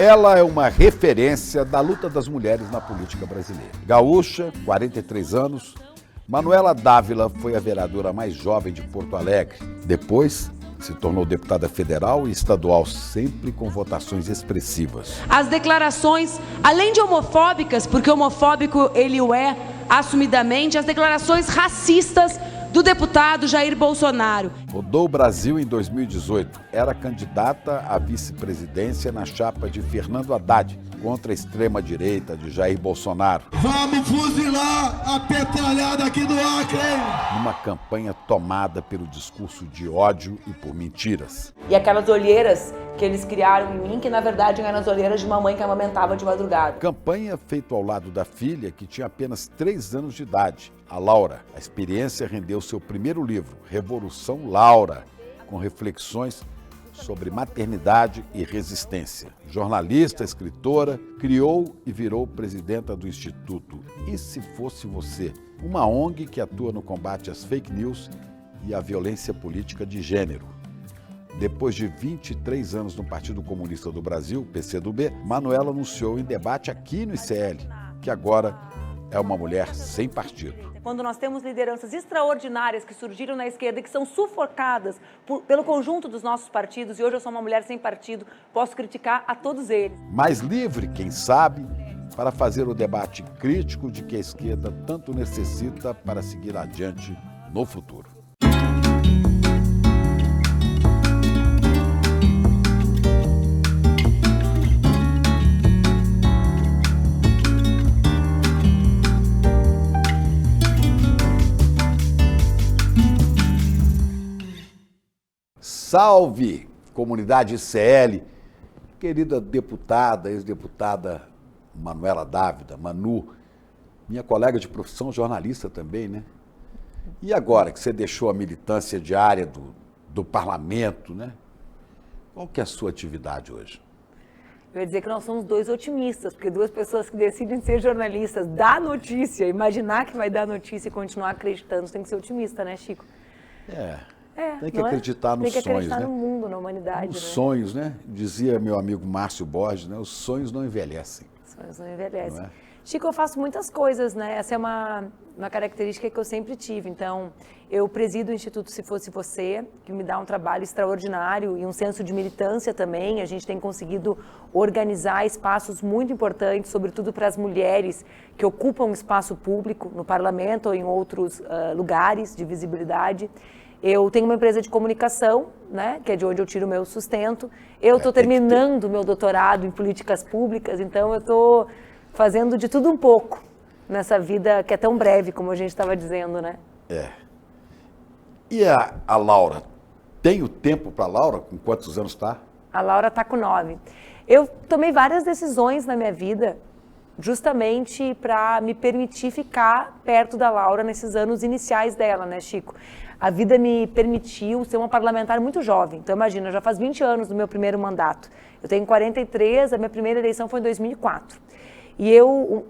Ela é uma referência da luta das mulheres na política brasileira. Gaúcha, 43 anos, Manuela Dávila foi a vereadora mais jovem de Porto Alegre. Depois, se tornou deputada federal e estadual, sempre com votações expressivas. As declarações, além de homofóbicas, porque homofóbico ele o é assumidamente, as declarações racistas do deputado Jair Bolsonaro. Rodou o Brasil em 2018. Era candidata à vice-presidência na chapa de Fernando Haddad, contra a extrema-direita de Jair Bolsonaro. Vamos fuzilar a petralhada aqui do Acre, hein? Numa campanha tomada pelo discurso de ódio e por mentiras. E aquelas olheiras que eles criaram em mim, que na verdade eram as olheiras de uma mãe que amamentava de madrugada. Campanha feita ao lado da filha, que tinha apenas 3 anos de idade, a Laura. A experiência rendeu seu primeiro livro, Revolução Laura, com reflexões sobre maternidade e resistência. Jornalista, escritora, criou e virou presidenta do Instituto E Se Fosse Você, uma ONG que atua no combate às fake news e à violência política de gênero. Depois de 23 anos no Partido Comunista do Brasil, PCdoB, Manuela anunciou em debate aqui no ICL que agora é uma mulher sem partido. Quando nós temos lideranças extraordinárias que surgiram na esquerda e que são sufocadas pelo conjunto dos nossos partidos, e hoje eu sou uma mulher sem partido, posso criticar a todos eles. Mais livre, quem sabe, para fazer o debate crítico de que a esquerda tanto necessita para seguir adiante no futuro. Salve, comunidade ICL, querida deputada, ex-deputada Manuela Dávila, Manu, minha colega de profissão, jornalista também, né? E agora que você deixou a militância diária do parlamento, né? Qual que é a sua atividade hoje? Eu ia dizer que nós somos dois otimistas, porque duas pessoas que decidem ser jornalistas, dar notícia, imaginar que vai dar notícia e continuar acreditando, tem que ser otimista, né, Chico? Tem que acreditar nos sonhos, né? Tem que acreditar no mundo, na humanidade. Nos sonhos, né? Dizia meu amigo Márcio Borges, né? Os sonhos não envelhecem. Os sonhos não envelhecem. Não é? Chico, eu faço muitas coisas, né? Essa é uma característica que eu sempre tive. Então, eu presido o Instituto Se Fosse Você, que me dá um trabalho extraordinário e um senso de militância também. A gente tem conseguido organizar espaços muito importantes, sobretudo para as mulheres que ocupam espaço público, no parlamento ou em outros lugares de visibilidade. Eu tenho uma empresa de comunicação, né, que é de onde eu tiro o meu sustento. Eu estou terminando o meu doutorado em políticas públicas, então eu estou fazendo de tudo um pouco nessa vida que é tão breve, como a gente estava dizendo, né? E a Laura? Tem o tempo para a Laura? Com quantos anos está? A Laura está com 9. Eu tomei várias decisões na minha vida justamente para me permitir ficar perto da Laura nesses anos iniciais dela, né, Chico? A vida me permitiu ser uma parlamentar muito jovem. Então, imagina, já faz 20 anos do meu primeiro mandato. Eu tenho 43, a minha primeira eleição foi em 2004. E eu,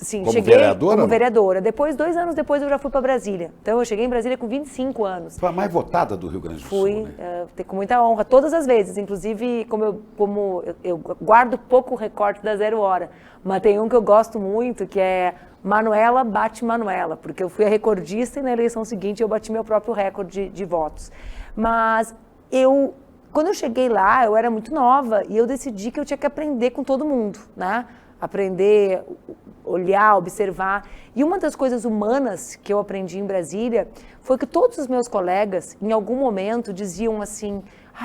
cheguei vereadora, como vereadora. Depois, 2 anos depois, eu já fui para Brasília. Então, eu cheguei em Brasília com 25 anos. Foi a mais votada do Rio Grande do Sul, Fui, né? Com muita honra, todas as vezes. Inclusive, como eu guardo pouco recorte da 0 hora. Mas tem um que eu gosto muito, que é Manuela bate Manuela, porque eu fui a recordista e na eleição seguinte eu bati meu próprio recorde de votos. Mas quando eu cheguei lá, eu era muito nova e eu decidi que eu tinha que aprender com todo mundo, né? Aprender, olhar, observar. E uma das coisas humanas que eu aprendi em Brasília foi que todos os meus colegas, em algum momento, diziam assim: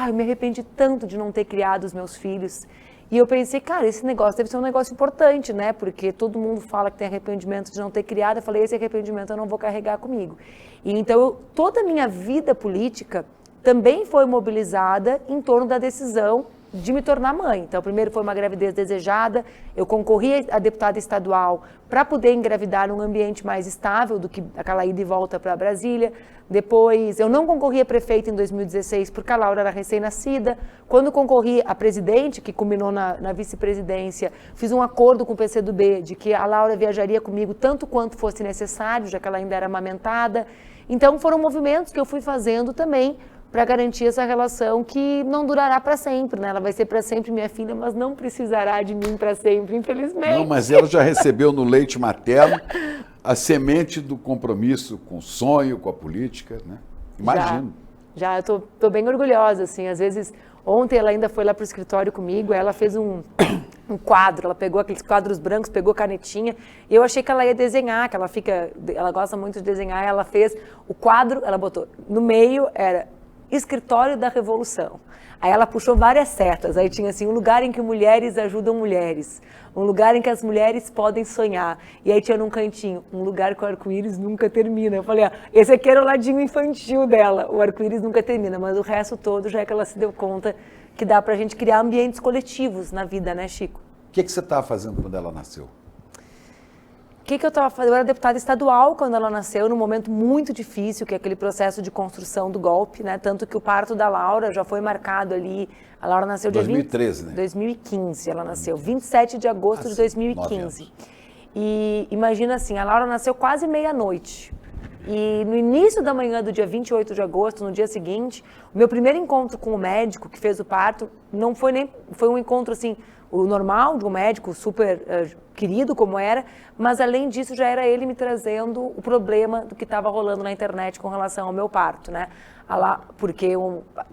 eu me arrependi tanto de não ter criado os meus filhos. E eu pensei, cara, esse negócio deve ser um negócio importante, né? Porque todo mundo fala que tem arrependimento de não ter criado. Eu falei, esse arrependimento eu não vou carregar comigo. E então, toda a minha vida política também foi mobilizada em torno da decisão de me tornar mãe. Então, primeiro foi uma gravidez desejada, eu concorri a deputada estadual para poder engravidar num ambiente mais estável do que aquela ida e volta para Brasília. Depois, eu não concorri a prefeita em 2016 porque a Laura era recém-nascida. Quando concorri a presidente, que culminou na vice-presidência, fiz um acordo com o PCdoB de que a Laura viajaria comigo tanto quanto fosse necessário, já que ela ainda era amamentada. Então, foram movimentos que eu fui fazendo também para garantir essa relação que não durará para sempre, né? Ela vai ser para sempre minha filha, mas não precisará de mim para sempre, infelizmente. Não, mas ela já recebeu no leite materno a semente do compromisso com o sonho, com a política, né? Imagino. Já eu tô bem orgulhosa, assim, às vezes, ontem ela ainda foi lá pro escritório comigo, ela fez um quadro, ela pegou aqueles quadros brancos, pegou canetinha, e eu achei que ela ia desenhar, que ela gosta muito de desenhar, ela fez o quadro, ela botou, no meio era Escritório da Revolução. Aí ela puxou várias setas, aí tinha assim, um lugar em que mulheres ajudam mulheres, um lugar em que as mulheres podem sonhar, e aí tinha num cantinho, um lugar que o arco-íris nunca termina. Eu falei, esse aqui era o ladinho infantil dela, o arco-íris nunca termina, mas o resto todo já é que ela se deu conta que dá pra gente criar ambientes coletivos na vida, né, Chico? O que você estava fazendo quando ela nasceu? O que eu estava fazendo? Eu era deputada estadual quando ela nasceu, num momento muito difícil, que é aquele processo de construção do golpe, né? Tanto que o parto da Laura já foi marcado ali. A Laura nasceu dia 2013, né? 2015, ela nasceu, 27 de agosto de 2015. E imagina assim, a Laura nasceu quase meia-noite. E no início da manhã do dia 28 de agosto, no dia seguinte, o meu primeiro encontro com o médico que fez o parto não foi nem... Foi um encontro, assim, o normal de um médico super querido como era, mas além disso já era ele me trazendo o problema do que estava rolando na internet com relação ao meu parto, né? Porque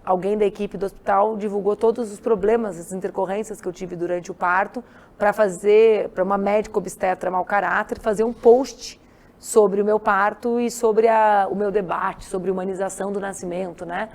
alguém da equipe do hospital divulgou todos os problemas, as intercorrências que eu tive durante o parto, para uma médica obstetra mau caráter, fazer um post sobre o meu parto e sobre o meu debate, sobre humanização do nascimento, né?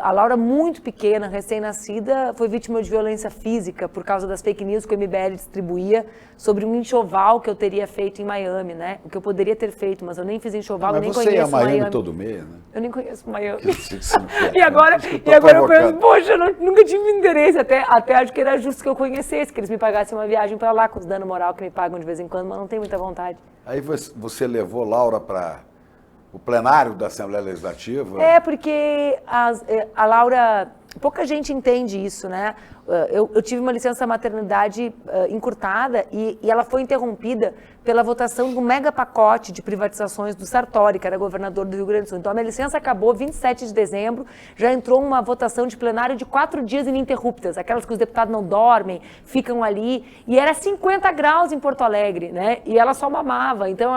A Laura, muito pequena, recém-nascida, foi vítima de violência física por causa das fake news que o MBL distribuía sobre um enxoval que eu teria feito em Miami, né? O que eu poderia ter feito, mas eu nem fiz enxoval, eu nem conheço Miami. Mas você ia a Miami todo mês, né? Eu nem conheço Miami. Quer, e agora eu penso, poxa, eu nunca tive interesse, até acho que era justo que eu conhecesse, que eles me pagassem uma viagem para lá, com os danos moral que me pagam de vez em quando, mas não tenho muita vontade. Aí você levou Laura para o plenário da Assembleia Legislativa? É, porque a Laura, pouca gente entende isso, né? Eu tive uma licença maternidade encurtada e ela foi interrompida pela votação de um mega pacote de privatizações do Sartori, que era governador do Rio Grande do Sul. Então a minha licença acabou 27 de dezembro, já entrou uma votação de plenário de 4 dias ininterruptas, aquelas que os deputados não dormem, ficam ali, e era 50 graus em Porto Alegre, né? E ela só mamava, então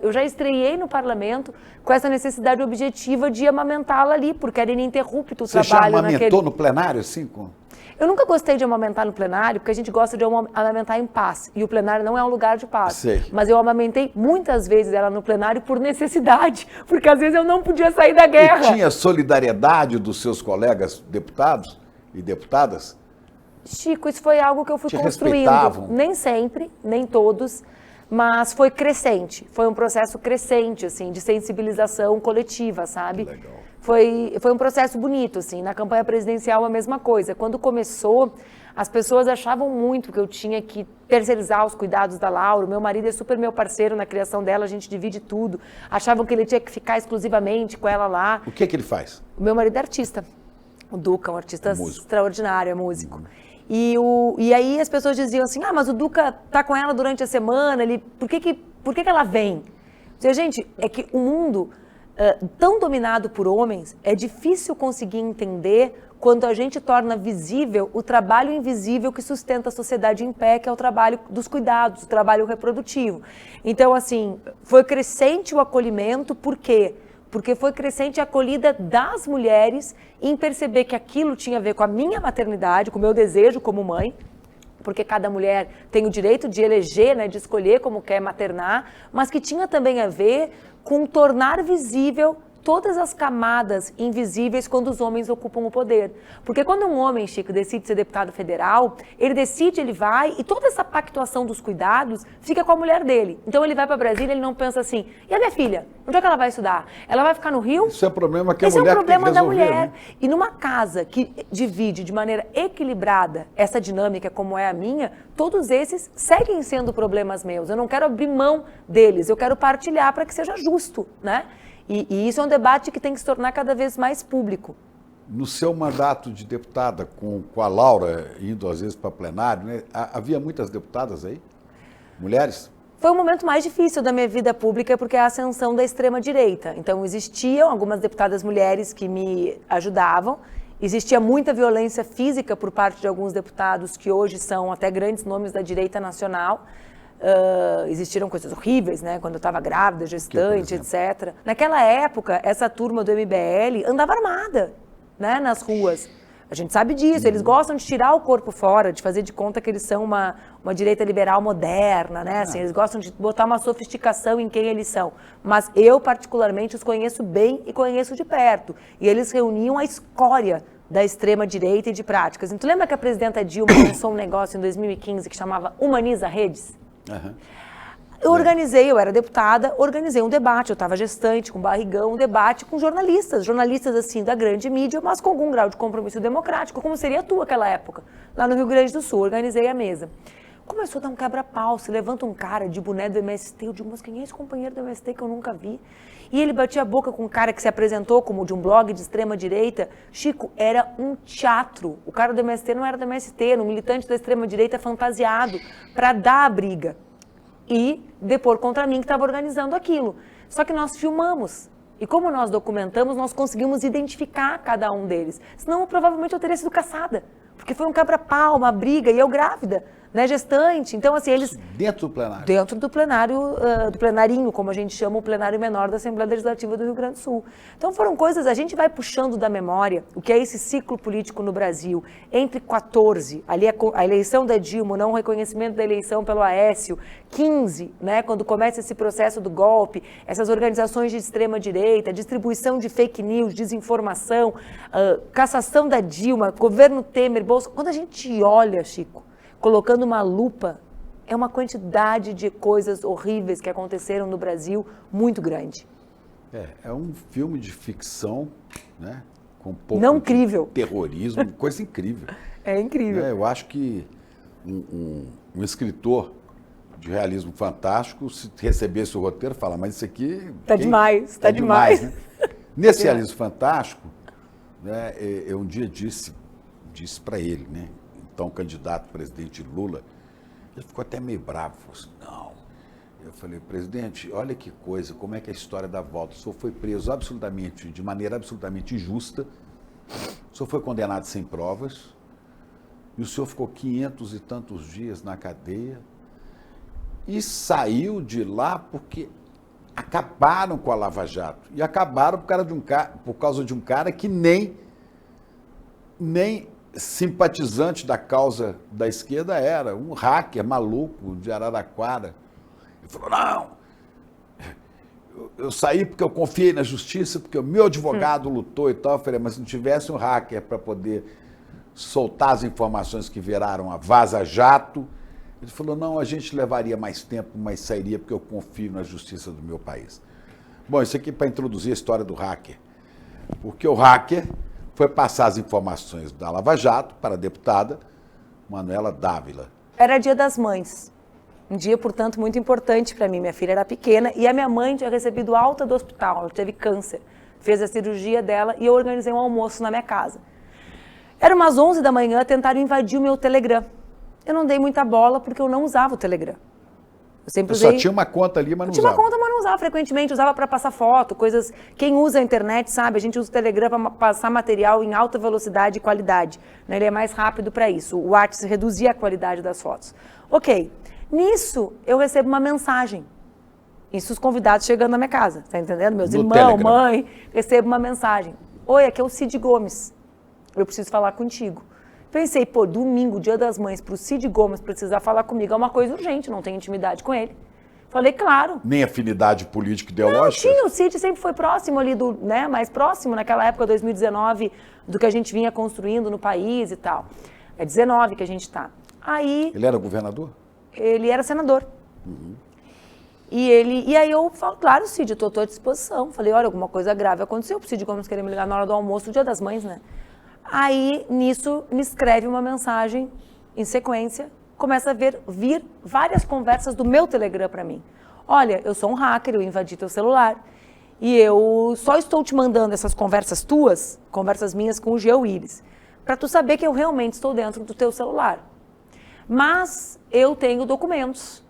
eu já estreiei no parlamento com essa necessidade objetiva de amamentá-la ali, porque era ininterrupto o trabalho. Você já amamentou no plenário, assim? Eu nunca gostei de amamentar no plenário, porque a gente gosta de amamentar em paz. E o plenário não é um lugar de paz. Sei. Mas eu amamentei muitas vezes ela no plenário por necessidade, porque às vezes eu não podia sair da guerra. E tinha solidariedade dos seus colegas deputados e deputadas? Chico, isso foi algo que eu fui construindo. Respeitavam? Nem sempre, nem todos, mas foi crescente. Foi um processo crescente, assim, de sensibilização coletiva, sabe? Que legal. Foi um processo bonito, assim. Na campanha presidencial, a mesma coisa. Quando começou, as pessoas achavam muito que eu tinha que terceirizar os cuidados da Laura. O meu marido é super meu parceiro na criação dela, a gente divide tudo. Achavam que ele tinha que ficar exclusivamente com ela lá. O que ele faz? O meu marido é artista. O Duca, um artista extraordinário, é músico. E aí as pessoas diziam assim, mas o Duca tá com ela durante a semana, por que ela vem? Gente, é que o mundo... tão dominado por homens, é difícil conseguir entender quando a gente torna visível o trabalho invisível que sustenta a sociedade em pé, que é o trabalho dos cuidados, o trabalho reprodutivo. Então, assim, foi crescente o acolhimento, por quê? Porque foi crescente a acolhida das mulheres em perceber que aquilo tinha a ver com a minha maternidade, com o meu desejo como mãe, porque cada mulher tem o direito de eleger, né, de escolher como quer maternar, mas que tinha também a ver com tornar visível todas as camadas invisíveis quando os homens ocupam o poder. Porque quando um homem, Chico, decide ser deputado federal, ele vai, e toda essa pactuação dos cuidados fica com a mulher dele. Então ele vai para Brasília, ele não pensa assim, e a minha filha? Onde é que ela vai estudar? Ela vai ficar no Rio? Isso é problema que a mulher tem que resolver. Esse é o problema da mulher. Né? E numa casa que divide de maneira equilibrada essa dinâmica como é a minha, todos esses seguem sendo problemas meus. Eu não quero abrir mão deles, eu quero partilhar para que seja justo, né? E isso é um debate que tem que se tornar cada vez mais público. No seu mandato de deputada, com a Laura indo às vezes para plenário, né, havia muitas deputadas aí? Mulheres? Foi o momento mais difícil da minha vida pública, porque é a ascensão da extrema-direita. Então, existiam algumas deputadas mulheres que me ajudavam, existia muita violência física por parte de alguns deputados que hoje são até grandes nomes da direita nacional. Existiram coisas horríveis, né? Quando eu estava grávida, gestante, etc. Naquela época, essa turma do MBL andava armada, né, nas ruas. A gente sabe disso, eles gostam de tirar o corpo fora, de fazer de conta que eles são uma direita liberal moderna, né? Assim, eles gostam de botar uma sofisticação em quem eles são. Mas eu, particularmente, os conheço bem e conheço de perto. E eles reuniam a escória da extrema-direita e de práticas. Então, lembra que a presidenta Dilma lançou um negócio em 2015 que chamava Humaniza Redes? Uhum. Eu era deputada, organizei um debate, eu estava gestante, com barrigão, um debate com jornalistas assim da grande mídia, mas com algum grau de compromisso democrático, como seria tu naquela época, lá no Rio Grande do Sul, organizei a mesa. Começou a dar um quebra-pau, se levanta um cara de boné do MST, eu digo, mas quem é esse companheiro do MST que eu nunca vi? E ele batia a boca com um cara que se apresentou como de um blog de extrema-direita. Chico, era um teatro. O cara do MST não era do MST, era um militante da extrema-direita fantasiado para dar a briga e depor contra mim que estava organizando aquilo. Só que nós filmamos. E como nós documentamos, nós conseguimos identificar cada um deles. Senão, provavelmente, eu teria sido caçada. Porque foi um quebra-pau, uma briga, e eu grávida, né, gestante. Então, assim, eles... Dentro do plenário? Dentro do plenário, do plenarinho, como a gente chama o plenário menor da Assembleia Legislativa do Rio Grande do Sul. Então, foram coisas, a gente vai puxando da memória o que é esse ciclo político no Brasil. Entre 14, ali a eleição da Dilma, não o reconhecimento da eleição pelo Aécio, 15, né, quando começa esse processo do golpe, essas organizações de extrema-direita, distribuição de fake news, desinformação, cassação da Dilma, governo Temer, Bolsonaro. Quando a gente olha, Chico, colocando uma lupa, é uma quantidade de coisas horríveis que aconteceram no Brasil muito grande. É um filme de ficção, né? Com um pouco não de incrível. Terrorismo, coisa incrível. É incrível. Eu acho que um escritor de realismo fantástico, se recebesse o roteiro, fala, mas isso aqui... Tá demais, tá demais. Né? Nesse realismo fantástico, né, eu um dia disse para ele, né? Então, candidato presidente Lula, ele ficou até meio bravo, falou assim, não. Eu falei, presidente, olha que coisa, como é que é a história dá volta. O senhor foi preso de maneira absolutamente injusta, o senhor foi condenado sem provas, e o senhor ficou 500 e tantos dias na cadeia, e saiu de lá porque acabaram com a Lava Jato. E acabaram por causa de um cara que nem simpatizante da causa da esquerda era, um hacker maluco de Araraquara. Ele falou, não, eu saí porque eu confiei na justiça, porque o meu advogado lutou e tal. Eu falei, mas se não tivesse um hacker para poder soltar as informações que viraram a Vaza Jato, ele falou, não, a gente levaria mais tempo, mas sairia porque eu confio na justiça do meu país. Bom, isso aqui para introduzir a história do hacker. Porque o hacker foi passar as informações da Lava Jato para a deputada Manuela Dávila. Era Dia das Mães. Um dia, portanto, muito importante para mim. Minha filha era pequena e a minha mãe tinha recebido alta do hospital. Ela teve câncer. Fez a cirurgia dela e eu organizei um almoço na minha casa. Era umas 11 da manhã, tentaram invadir o meu Telegram. Eu não dei muita bola porque eu não usava o Telegram. Eu sempre usei... Só tinha uma conta ali, mas não usava. Tinha uma conta, mas não usava frequentemente. Usava para passar foto, coisas... Quem usa a internet sabe, a gente usa o Telegram para passar material em alta velocidade e qualidade. Né? Ele é mais rápido para isso. O WhatsApp reduzia a qualidade das fotos. Ok. Nisso, eu recebo uma mensagem. Isso os convidados chegando na minha casa. Tá entendendo? Meus irmãos, Telegram. Mãe, recebo uma mensagem. Oi, aqui é o Cid Gomes. Eu preciso falar contigo. Pensei, pô, domingo, Dia das Mães, para o Cid Gomes precisar falar comigo é uma coisa urgente, não tenho intimidade com ele. Falei, claro. Nem afinidade política ideológica? Não tinha, o Cid sempre foi próximo ali, né, mais próximo naquela época, 2019, do que a gente vinha construindo no país e tal. É 19 que a gente está. Aí... Ele era governador? Ele era senador. Uhum. E aí eu falo, claro, Cid, eu estou à disposição. Falei, olha, alguma coisa grave aconteceu, o Cid Gomes querer me ligar na hora do almoço, Dia das Mães, né? Aí, nisso, me escreve uma mensagem em sequência, começa a vir várias conversas do meu Telegram para mim. Olha, eu sou um hacker, eu invadi teu celular e eu só estou te mandando essas conversas tuas, conversas minhas com o Geo Iris, para tu saber que eu realmente estou dentro do teu celular. Mas eu tenho documentos,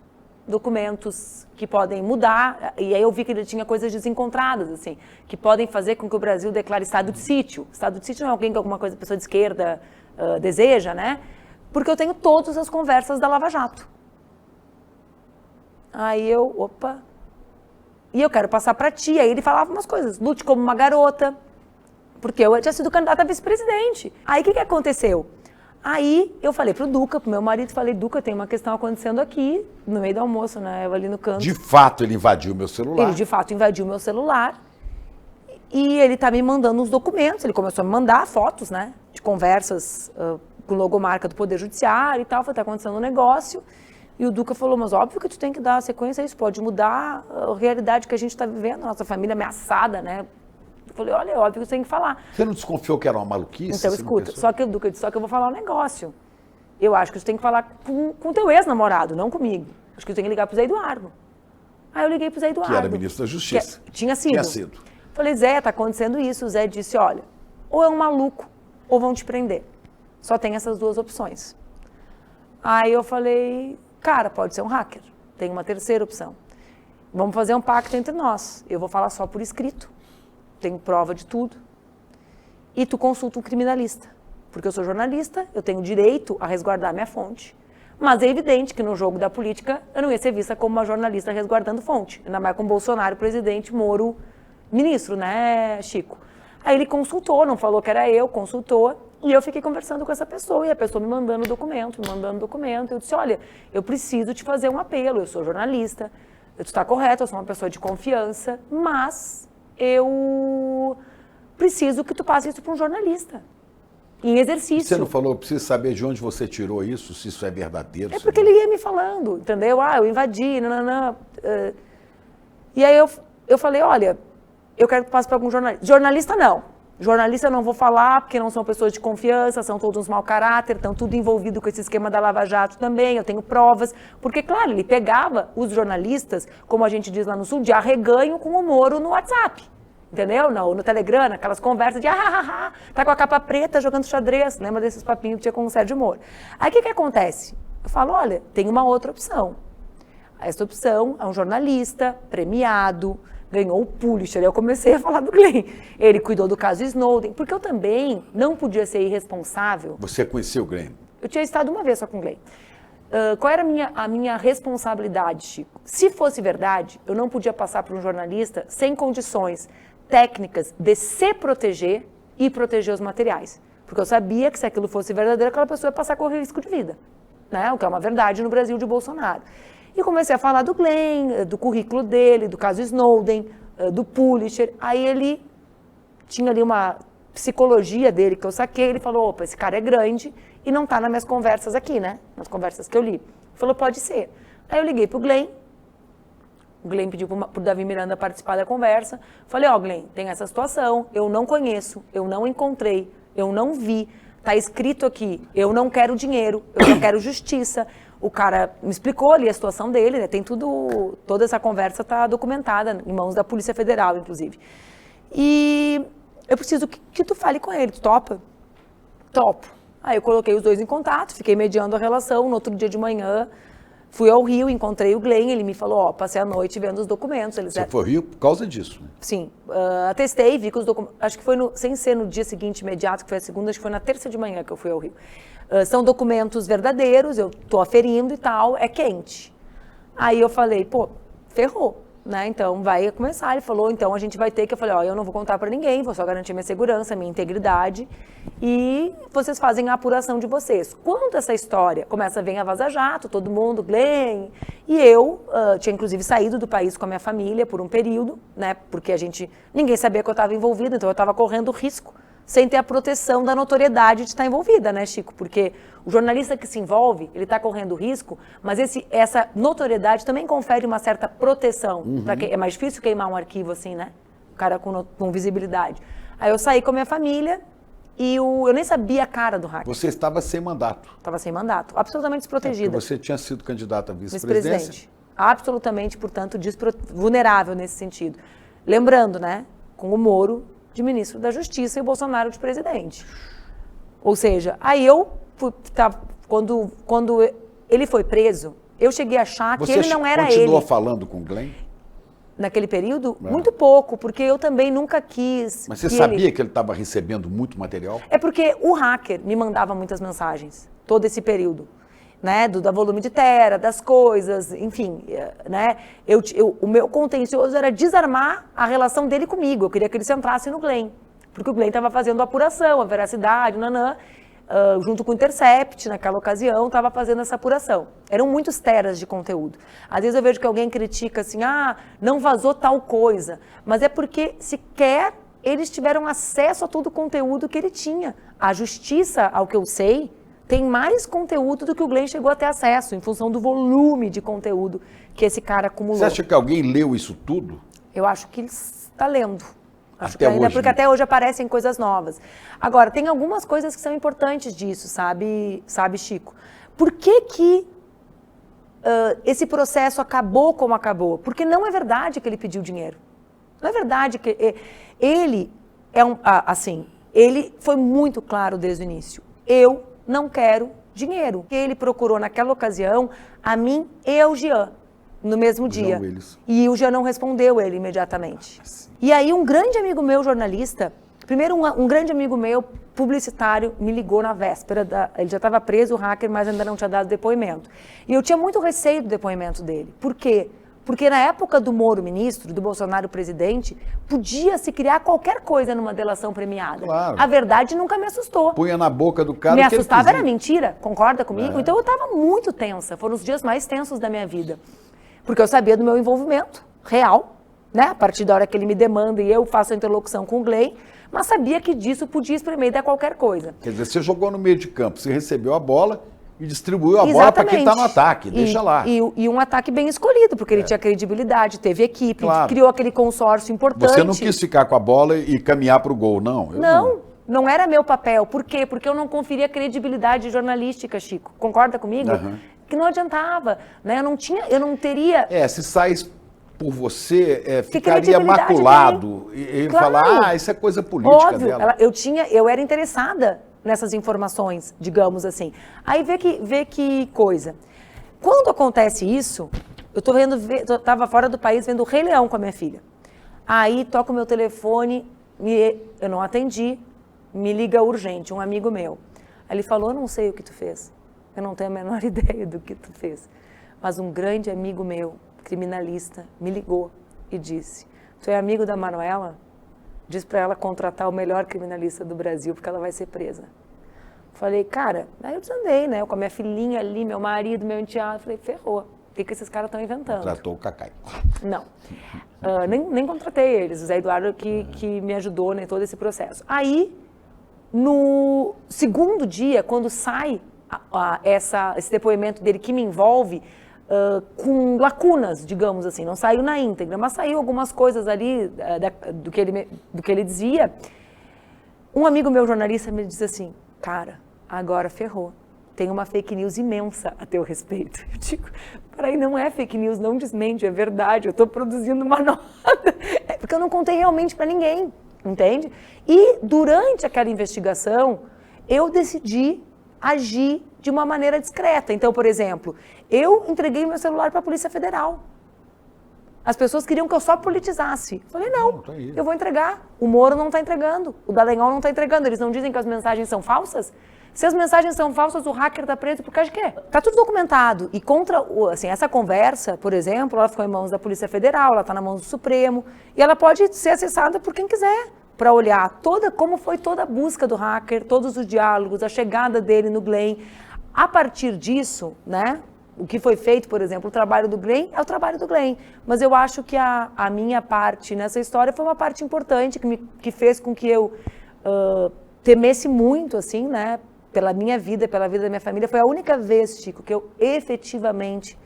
documentos que podem mudar, e aí eu vi que ele tinha coisas desencontradas, assim, que podem fazer com que o Brasil declare estado de sítio. Estado de sítio não é alguém que alguma coisa, pessoa de esquerda deseja, né? Porque eu tenho todas as conversas da Lava Jato. Aí eu, opa, e eu quero passar para ti. Aí ele falava umas coisas, lute como uma garota, porque eu tinha sido candidata a vice-presidente. Aí o que aconteceu? Aí eu falei pro Duca, pro meu marido, falei, Duca, tem uma questão acontecendo aqui, no meio do almoço, né, eu ali no canto. De fato, ele invadiu meu celular. Ele, de fato, invadiu meu celular. E ele tá me mandando uns documentos, ele começou a me mandar fotos, né, de conversas com logomarca do Poder Judiciário e tal, foi tá acontecendo um negócio. E o Duca falou, mas óbvio que tu tem que dar sequência a isso, pode mudar a realidade que a gente tá vivendo, nossa família ameaçada, né. Eu falei, olha, é óbvio que você tem que falar. Você não desconfiou que era uma maluquice? Então, escuta, só que o Duca disse, só que eu vou falar um negócio. Eu acho que você tem que falar com teu ex-namorado, não comigo. Acho que tu tem que ligar pro Zé Eduardo. Aí eu liguei pro Zé Eduardo. Que era ministro da Justiça. Tinha sido. Tinha sido. Falei, Zé, tá acontecendo isso. O Zé disse, olha, ou é um maluco, ou vão te prender. Só tem essas duas opções. Aí eu falei, cara, pode ser um hacker. Tem uma terceira opção. Vamos fazer um pacto entre nós. Eu vou falar só por escrito. Tenho prova de tudo, e tu consulta um criminalista, porque eu sou jornalista, eu tenho direito a resguardar minha fonte, mas é evidente que no jogo da política eu não ia ser vista como uma jornalista resguardando fonte, ainda mais com Bolsonaro, presidente, Moro, ministro, né, Chico? Aí ele consultou, não falou que era eu, consultou, e eu fiquei conversando com essa pessoa, e a pessoa me mandando documento, eu disse, olha, eu preciso te fazer um apelo, eu sou jornalista, tu está correto, eu sou uma pessoa de confiança, mas eu preciso que tu passe isso para um jornalista, em exercício. Você não falou, eu preciso saber de onde você tirou isso, se isso é verdadeiro. É porque ele ia me falando, entendeu? Ah, eu invadi, nananã. E aí eu falei, olha, eu quero que tu passe para algum jornalista. Jornalista não. Jornalista eu não vou falar, porque não são pessoas de confiança, são todos mau caráter, estão tudo envolvido com esse esquema da Lava Jato também, eu tenho provas. Porque, claro, ele pegava os jornalistas, como a gente diz lá no Sul, de arreganho com o Moro no WhatsApp. Entendeu? No Telegram, aquelas conversas de tá com a capa preta jogando xadrez. Lembra desses papinhos que tinha com o Sérgio Moro? Aí o que acontece? Eu falo, olha, tem uma outra opção. Essa opção é um jornalista premiado, ganhou o Pulitzer. Aí eu comecei a falar do Glenn. Ele cuidou do caso Snowden, porque eu também não podia ser irresponsável. Você conheceu o Glenn? Eu tinha estado uma vez só com o Glenn. Qual era a minha responsabilidade, Chico? Se fosse verdade, eu não podia passar por um jornalista sem condições técnicas de se proteger e proteger os materiais. Porque eu sabia que se aquilo fosse verdadeiro, aquela pessoa ia passar a correr risco de vida. Né? O que é uma verdade no Brasil de Bolsonaro. E comecei a falar do Glenn, do currículo dele, do caso Snowden, do Pulitzer. Aí ele tinha ali uma psicologia dele que eu saquei. Ele falou, opa, esse cara é grande e não está nas minhas conversas aqui, né? Nas conversas que eu li. Ele falou, pode ser. Aí eu liguei pro Glenn. O Glenn pediu pro Davi Miranda participar da conversa. Falei, ó, Glenn, tem essa situação, eu não conheço, eu não encontrei, eu não vi. Tá escrito aqui, eu não quero dinheiro, eu só quero justiça. O cara me explicou ali a situação dele, né? Tem tudo, toda essa conversa tá documentada em mãos da Polícia Federal, inclusive. E eu preciso que tu fale com ele, tu topa? Topo. Aí eu coloquei os dois em contato, fiquei mediando a relação. No outro dia de manhã, fui ao Rio, encontrei o Glenn, ele me falou, ó, passei a noite vendo os documentos. Você foi ao Rio por causa disso, né? Sim, atestei, vi que os documentos, acho que foi sem ser no dia seguinte imediato, que foi a segunda, acho que foi na terça de manhã que eu fui ao Rio. São documentos verdadeiros, eu tô aferindo e tal, é quente. Aí eu falei, pô, ferrou, né, então vai começar. Ele falou, então a gente vai ter que, eu falei, ó, eu não vou contar pra ninguém, vou só garantir minha segurança, minha integridade, e vocês fazem a apuração de vocês. Quando essa história começa a vir a Vaza Jato, todo mundo, Glenn, e eu tinha inclusive saído do país com a minha família por um período, né, porque ninguém sabia que eu estava envolvida, então eu estava correndo risco, sem ter a proteção da notoriedade de estar envolvida, né, Chico? Porque o jornalista que se envolve, ele está correndo risco, mas essa notoriedade também confere uma certa proteção. É mais difícil queimar um arquivo assim, né? O cara com visibilidade. Aí eu saí com a minha família e eu nem sabia a cara do hacker. Você estava sem mandato. Estava sem mandato, absolutamente desprotegida. Porque você tinha sido candidata a vice-presidência. Absolutamente, portanto, vulnerável nesse sentido. Lembrando, né, com o Moro de ministro da Justiça e o Bolsonaro de presidente. Ou seja, aí quando ele foi preso, Eu cheguei a achar que Você ele não era continuou ele. falando com o Glenn? Naquele período, muito pouco, porque eu também nunca quis. Mas você que sabia que ele estava recebendo muito material? É porque o hacker me mandava muitas mensagens, todo esse período, né? Da volume de tera, das coisas, enfim, né? O meu contencioso era desarmar a relação dele comigo. Eu queria que ele se entrasse no Glenn, porque o Glenn estava fazendo a apuração, a veracidade, junto com o Intercept, naquela ocasião, estava fazendo essa apuração. Eram muitos teras de conteúdo. Às vezes eu vejo que alguém critica assim, não vazou tal coisa. Mas é porque sequer eles tiveram acesso a todo o conteúdo que ele tinha. A justiça, ao que eu sei, tem mais conteúdo do que o Glenn chegou a ter acesso, em função do volume de conteúdo que esse cara acumulou. Você acha que alguém leu isso tudo? Eu acho que ele está lendo. Acho Até que ainda, hoje, porque né? até hoje aparecem coisas novas. Agora, tem algumas coisas que são importantes disso, sabe Chico? Por que esse processo acabou como acabou? Porque não é verdade que ele pediu dinheiro. Não é verdade que... Ele ele foi muito claro desde o início. Eu não quero dinheiro. Ele procurou naquela ocasião a mim e ao Jean, no mesmo dia. Jean Willis. E o Jean não respondeu ele imediatamente. E aí um grande amigo meu, jornalista, primeiro um grande amigo meu, publicitário, me ligou na véspera, ele já estava preso, o hacker, mas ainda não tinha dado depoimento. E eu tinha muito receio do depoimento dele. Por quê? Porque na época do Moro ministro, do Bolsonaro presidente, podia se criar qualquer coisa numa delação premiada. Claro. A verdade nunca me assustou. Punha na boca do cara Me o que ele assustava, era quisia. mentira, concorda comigo? Então eu estava muito tensa, foram os dias mais tensos da minha vida. Porque eu sabia do meu envolvimento real, né? A partir da hora que ele me demanda e eu faço a interlocução com o Glenn, mas sabia que disso podia espremer e dar qualquer coisa. Quer dizer, você jogou no meio de campo, você recebeu a bola e distribuiu a bola para quem está no ataque, deixa lá. E um ataque bem escolhido, porque ele tinha credibilidade, teve equipe, Claro. criou aquele consórcio importante. Você não quis ficar com a bola e caminhar para o gol, não? Não era meu papel. Por quê? Porque eu não conferia credibilidade jornalística, Chico. Concorda comigo? Aham. Que não adiantava, né? Eu não teria... Se sai por você, Que ficaria credibilidade maculado. E Claro. falar, isso é coisa política Óbvio, dela. eu era interessada nessas informações, digamos assim. Aí vê que coisa. Quando acontece isso, eu estava fora do país vendo o Rei Leão com a minha filha. Aí toca o meu telefone, eu não atendi, me liga urgente, um amigo meu. Aí ele falou, não sei o que tu fez. Eu não tenho a menor ideia do que tu fez. Mas um grande amigo meu, criminalista, me ligou e disse, tu é amigo da Manuela? Diz para ela contratar o melhor criminalista do Brasil, porque ela vai ser presa. Falei, cara, aí eu desandei, né? Eu com a minha filhinha ali, meu marido, meu enteado. Falei, ferrou. O que esses caras estão inventando? Tratou o Cacai. Não. Nem contratei eles. O Zé Eduardo que me ajudou em todo esse processo. Aí, no segundo dia, quando sai esse depoimento dele que me envolve, com lacunas, digamos assim, não saiu na íntegra, mas saiu algumas coisas ali do que ele dizia. Um amigo meu, jornalista, me disse assim, cara, agora ferrou, tem uma fake news imensa a teu respeito. Eu digo, peraí, não é fake news, não desmente, é verdade, eu estou produzindo uma nota, porque eu não contei realmente para ninguém, entende? E durante aquela investigação, eu decidi agir de uma maneira discreta. Então, por exemplo, eu entreguei meu celular para a Polícia Federal. As pessoas queriam que eu só politizasse. Eu falei, não, eu vou entregar. O Moro não está entregando, o Dallagnol não está entregando. Eles não dizem que as mensagens são falsas? Se as mensagens são falsas, o hacker está preso por causa de quê? Está tudo documentado. E essa conversa, por exemplo, ela ficou em mãos da Polícia Federal, ela está na mão do Supremo, e ela pode ser acessada por quem quiser, para olhar como foi toda a busca do hacker, todos os diálogos, a chegada dele no Glenn. A partir disso, né, o que foi feito, por exemplo, o trabalho do Glenn é o trabalho do Glenn. Mas eu acho que a minha parte nessa história foi uma parte importante, que fez com que eu temesse muito, assim, né, pela minha vida, pela vida da minha família. Foi a única vez, Chico, que eu efetivamente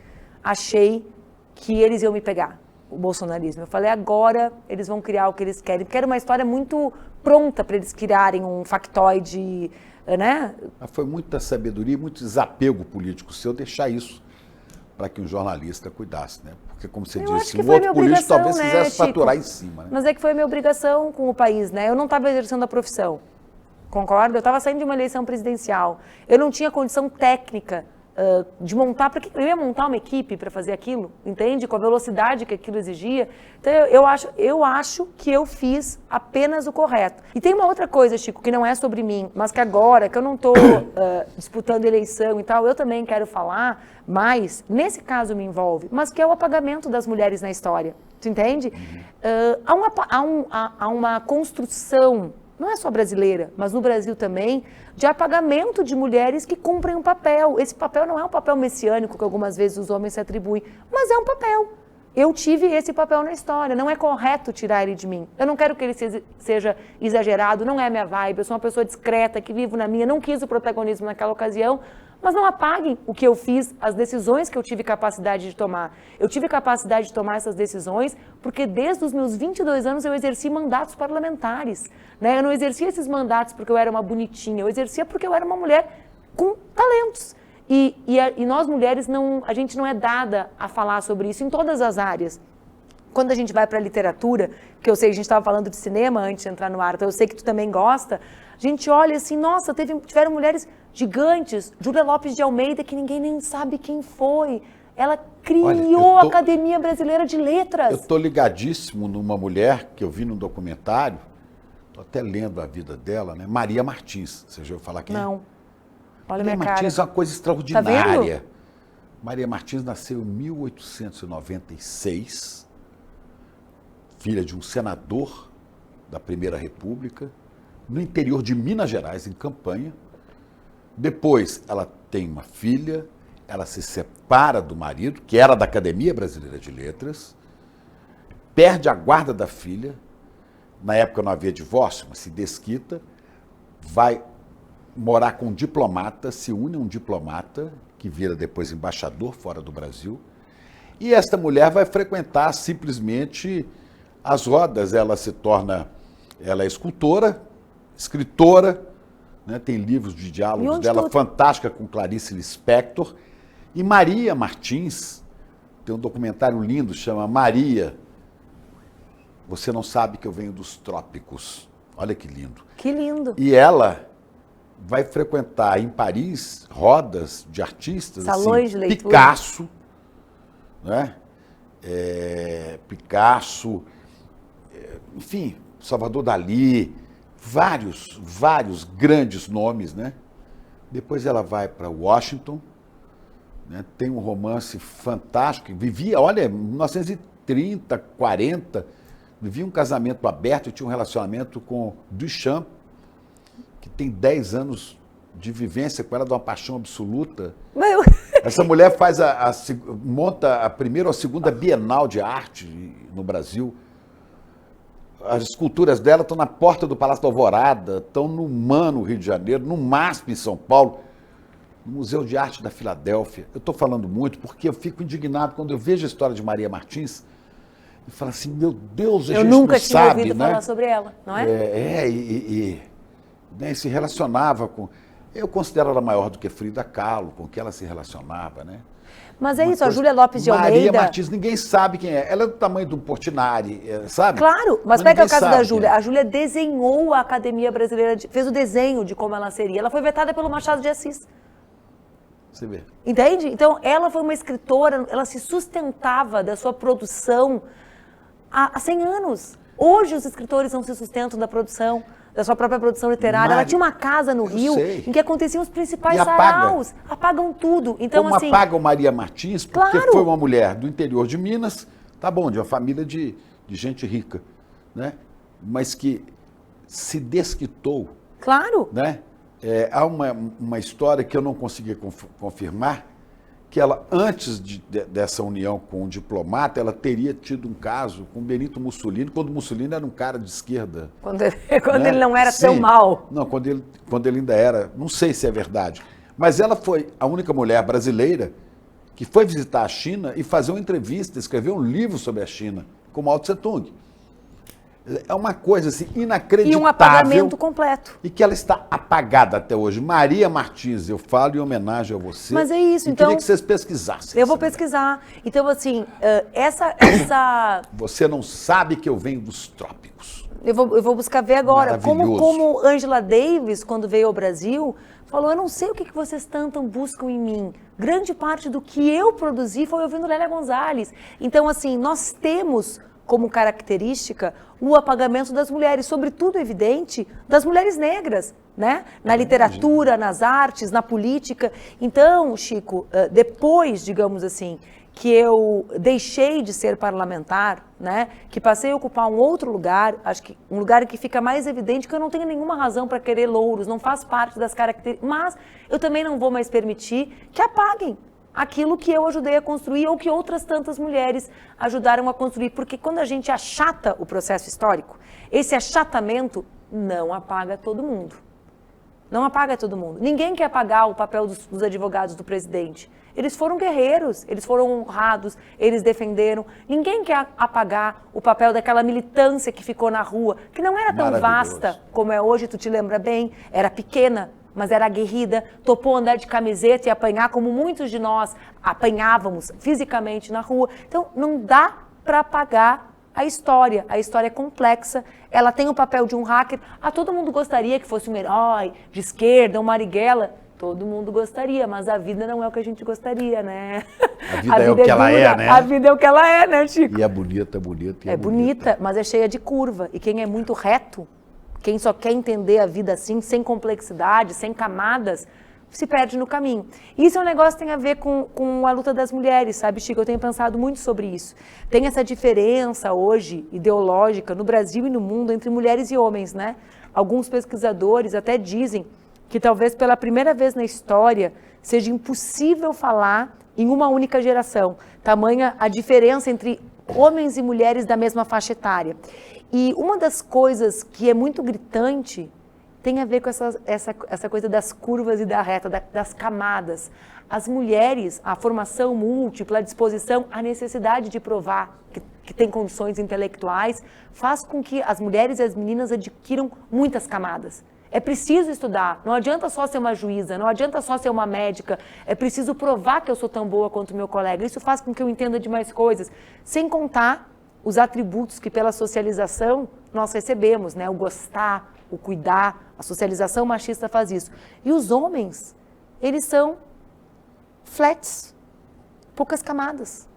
achei que eles iam me pegar, o bolsonarismo. Eu falei, agora eles vão criar o que eles querem, porque era uma história muito pronta para eles criarem um factoide, né? Foi muita sabedoria, muito desapego político seu deixar isso para que um jornalista cuidasse, né? Porque, como você disse, um outro político talvez quisesse faturar em cima, né? Mas é que foi a minha obrigação com o país, né? Eu não estava exercendo a profissão, concorda? Eu estava saindo de uma eleição presidencial. Eu não tinha condição técnica de montar, porque eu ia montar uma equipe para fazer aquilo, entende? Com a velocidade que aquilo exigia. Então eu acho que eu fiz apenas o correto. E tem uma outra coisa, Chico, que não é sobre mim, mas que agora, que eu não estou disputando eleição e tal, eu também quero falar, mas nesse caso me envolve, mas que é o apagamento das mulheres na história, tu entende? Há uma construção, não é só brasileira, mas no Brasil também, de apagamento de mulheres que cumprem um papel. Esse papel não é um papel messiânico que algumas vezes os homens se atribuem, mas é um papel. Eu tive esse papel na história, não é correto tirar ele de mim. Eu não quero que ele seja exagerado, não é minha vibe, eu sou uma pessoa discreta, que vivo na minha, não quis o protagonismo naquela ocasião, mas não apaguem o que eu fiz, as decisões que eu tive capacidade de tomar. Eu tive capacidade de tomar essas decisões porque desde os meus 22 anos eu exerci mandatos parlamentares. Né? Eu não exercia esses mandatos porque eu era uma bonitinha, eu exercia porque eu era uma mulher com talentos. E nós mulheres, a gente não é dada a falar sobre isso em todas as áreas. Quando a gente vai para a literatura, que eu sei que a gente estava falando de cinema antes de entrar no ar, então eu sei que tu também gosta, a gente olha assim, nossa, tiveram mulheres gigantes, Júlia Lopes de Almeida, que ninguém nem sabe quem foi. Ela criou a Academia Brasileira de Letras. Eu estou ligadíssimo numa mulher que eu vi no documentário, estou até lendo a vida dela, né? Maria Martins. Você já ouviu falar quem é? Não. Olha Maria minha Martins cara. é uma coisa extraordinária. Tá, Maria Martins nasceu em 1896, filha de um senador da Primeira República, no interior de Minas Gerais, em Campanha. Depois, ela tem uma filha, ela se separa do marido, que era da Academia Brasileira de Letras, perde a guarda da filha, na época não havia divórcio, mas se desquita, vai morar com um diplomata, se une a um diplomata, que vira depois embaixador fora do Brasil, e esta mulher vai frequentar simplesmente as rodas. Ela é escultora, escritora, né, tem livros de diálogos dela fantástica com Clarice Lispector, e Maria Martins tem um documentário lindo, chama Maria, Você Não Sabe Que Eu Venho dos Trópicos. Olha que lindo. Que lindo. E ela vai frequentar em Paris rodas de artistas, salões assim, de leitura. Picasso, né? Picasso, enfim, Salvador Dalí, vários grandes nomes, né? Depois ela vai para Washington, né? Tem um romance fantástico, vivia, olha, 1930, 40, vivia um casamento aberto e tinha um relacionamento com Duchamp, que tem 10 anos de vivência com ela, de uma paixão absoluta. Essa mulher monta a primeira ou a segunda Bienal de Arte no Brasil. As esculturas dela estão na porta do Palácio da Alvorada, estão no MAN, no Rio de Janeiro, no MASP, em São Paulo, no Museu de Arte da Filadélfia. Eu estou falando muito porque eu fico indignado quando eu vejo a história de Maria Martins e falo assim, meu Deus, a gente não sabe, né? Eu nunca tinha ouvido falar sobre ela, não é? Né, se relacionava com... Eu considero ela maior do que Frida Kahlo, com que ela se relacionava, né? Mas é isso, a Júlia Lopes de Almeida... Maria Martins, ninguém sabe quem é. Ela é do tamanho do Portinari, sabe? Claro, mas pega o caso da Júlia. A Júlia desenhou a Academia Brasileira, fez o desenho de como ela seria. Ela foi vetada pelo Machado de Assis. Você vê. Entende? Então, ela foi uma escritora, ela se sustentava da sua produção há 100 anos. Hoje os escritores não se sustentam da produção, da sua própria produção literária. Ela tinha uma casa no Rio em que aconteciam os principais saraus. Apagam tudo. Então, como assim, apagam Maria Martins, porque foi uma mulher do interior de Minas, tá bom, de uma família de gente rica, né? Mas que se desquitou. Claro. Né? Há uma história que eu não consegui confirmar, que ela, antes dessa união com um diplomata, ela teria tido um caso com Benito Mussolini, quando Mussolini era um cara de esquerda. Quando ele não era tão mal. Não, quando ele ainda era, não sei se é verdade, mas ela foi a única mulher brasileira que foi visitar a China e fazer uma entrevista, escrever um livro sobre a China, com Mao Tse Tung. É uma coisa assim, inacreditável. E um apagamento completo. E que ela está apagada até hoje. Maria Martins, eu falo em homenagem a você. Mas é isso, então... queria que vocês pesquisassem. Eu vou pesquisar. Então, assim, essa... Você não sabe que eu venho dos trópicos. Eu vou buscar ver agora. Como Angela Davis, quando veio ao Brasil, falou, eu não sei o que vocês tanto buscam em mim. Grande parte do que eu produzi foi ouvindo Lélia Gonzalez. Então, assim, nós temos como característica o apagamento das mulheres, sobretudo, evidente, das mulheres negras, né? Na literatura, nas artes, na política. Então, Chico, depois, digamos assim, que eu deixei de ser parlamentar, né? Que passei a ocupar um outro lugar, acho que um lugar que fica mais evidente que eu não tenho nenhuma razão para querer louros, não faz parte das características, mas eu também não vou mais permitir que apaguem aquilo que eu ajudei a construir ou que outras tantas mulheres ajudaram a construir, porque quando a gente achata o processo histórico, esse achatamento não apaga todo mundo. Não apaga todo mundo. Ninguém quer apagar o papel dos advogados do presidente. Eles foram guerreiros, eles foram honrados, eles defenderam. Ninguém quer apagar o papel daquela militância que ficou na rua, que não era tão vasta como é hoje, tu te lembra bem, era pequena, mas era aguerrida, topou andar de camiseta e apanhar como muitos de nós apanhávamos fisicamente na rua. Então, não dá para apagar a história é complexa, ela tem o papel de um hacker. Todo mundo gostaria que fosse um herói de esquerda, um Marighella. Todo mundo gostaria, mas a vida não é o que a gente gostaria, né? A vida é o que ela é, né? A vida é o que ela é, né, Chico? E é bonita, bonita. É bonita, mas é cheia de curva. E quem é muito reto, quem só quer entender a vida assim, sem complexidade, sem camadas, se perde no caminho. Isso é um negócio que tem a ver com a luta das mulheres, sabe, Chico? Eu tenho pensado muito sobre isso. Tem essa diferença hoje, ideológica, no Brasil e no mundo, entre mulheres e homens, né? Alguns pesquisadores até dizem que talvez pela primeira vez na história seja impossível falar em uma única geração. Tamanha a diferença entre homens e mulheres da mesma faixa etária. E uma das coisas que é muito gritante tem a ver com essa coisa das curvas e da reta, das camadas. As mulheres, a formação múltipla, a disposição, a necessidade de provar que tem condições intelectuais, faz com que as mulheres e as meninas adquiram muitas camadas. É preciso estudar, não adianta só ser uma juíza, não adianta só ser uma médica, é preciso provar que eu sou tão boa quanto meu colega. Isso faz com que eu entenda de mais coisas, sem contar os atributos que pela socialização nós recebemos, né? O gostar, o cuidar, a socialização machista faz isso. E os homens, eles são flats, poucas camadas.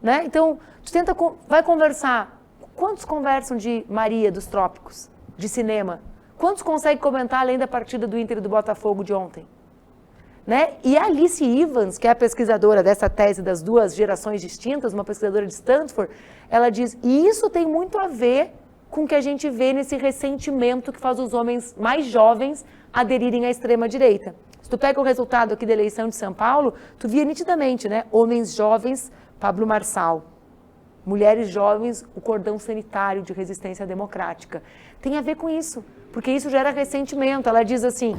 Né? Então, vai conversar. Quantos conversam de Maria dos Trópicos, de cinema? Quantos conseguem comentar além da partida do Inter e do Botafogo de ontem? Né? E a Alice Evans, que é a pesquisadora dessa tese das duas gerações distintas, uma pesquisadora de Stanford, ela diz, e isso tem muito a ver com o que a gente vê nesse ressentimento que faz os homens mais jovens aderirem à extrema-direita. Se tu pega o resultado aqui da eleição de São Paulo, tu via nitidamente, né? Homens jovens, Pablo Marçal. Mulheres jovens, o cordão sanitário de resistência democrática. Tem a ver com isso, porque isso gera ressentimento. Ela diz assim,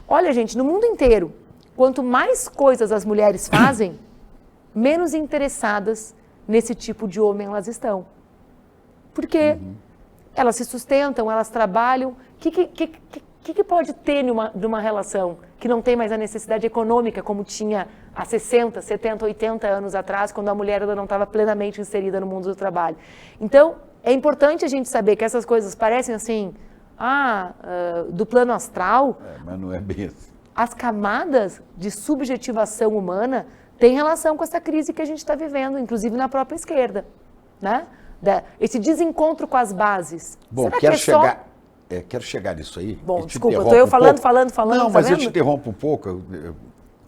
olha gente, no mundo inteiro, quanto mais coisas as mulheres fazem, menos interessadas nesse tipo de homem elas estão. Porque elas se sustentam, elas trabalham. O que pode ter numa relação que não tem mais a necessidade econômica como tinha há 60, 70, 80 anos atrás, quando a mulher ainda não estava plenamente inserida no mundo do trabalho? Então, é importante a gente saber que essas coisas parecem assim, do plano astral. Mas não é bem assim. As camadas de subjetivação humana têm relação com essa crise que a gente está vivendo, inclusive na própria esquerda, né? Esse desencontro com as bases. Bom, quero chegar nisso aí. Bom, desculpa, estou eu falando. Não, mas tá eu te interrompo um pouco, eu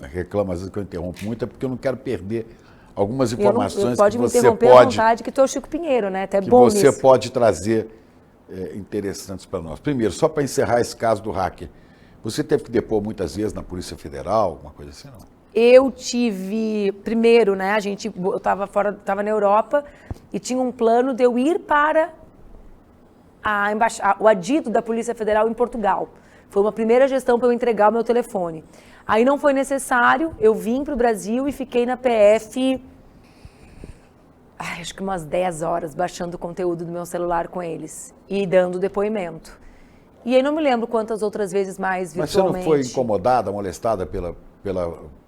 reclamo às vezes que eu interrompo muito, é porque eu não quero perder algumas informações pode que me você interromper à vontade, que tu é o Chico Pinheiro, né? Até que bom você nisso. pode trazer interessantes para nós. Primeiro, só para encerrar esse caso do hacker, você teve que depor muitas vezes na Polícia Federal, alguma coisa assim, não? Eu tive, primeiro, né, eu estava na Europa e tinha um plano de eu ir para o adido da Polícia Federal em Portugal. Foi uma primeira gestão para eu entregar o meu telefone. Aí não foi necessário, eu vim para o Brasil e fiquei na PF, acho que umas 10 horas, baixando o conteúdo do meu celular com eles e dando depoimento. E aí não me lembro quantas outras vezes mais virtualmente. Mas você não foi incomodada, molestada pela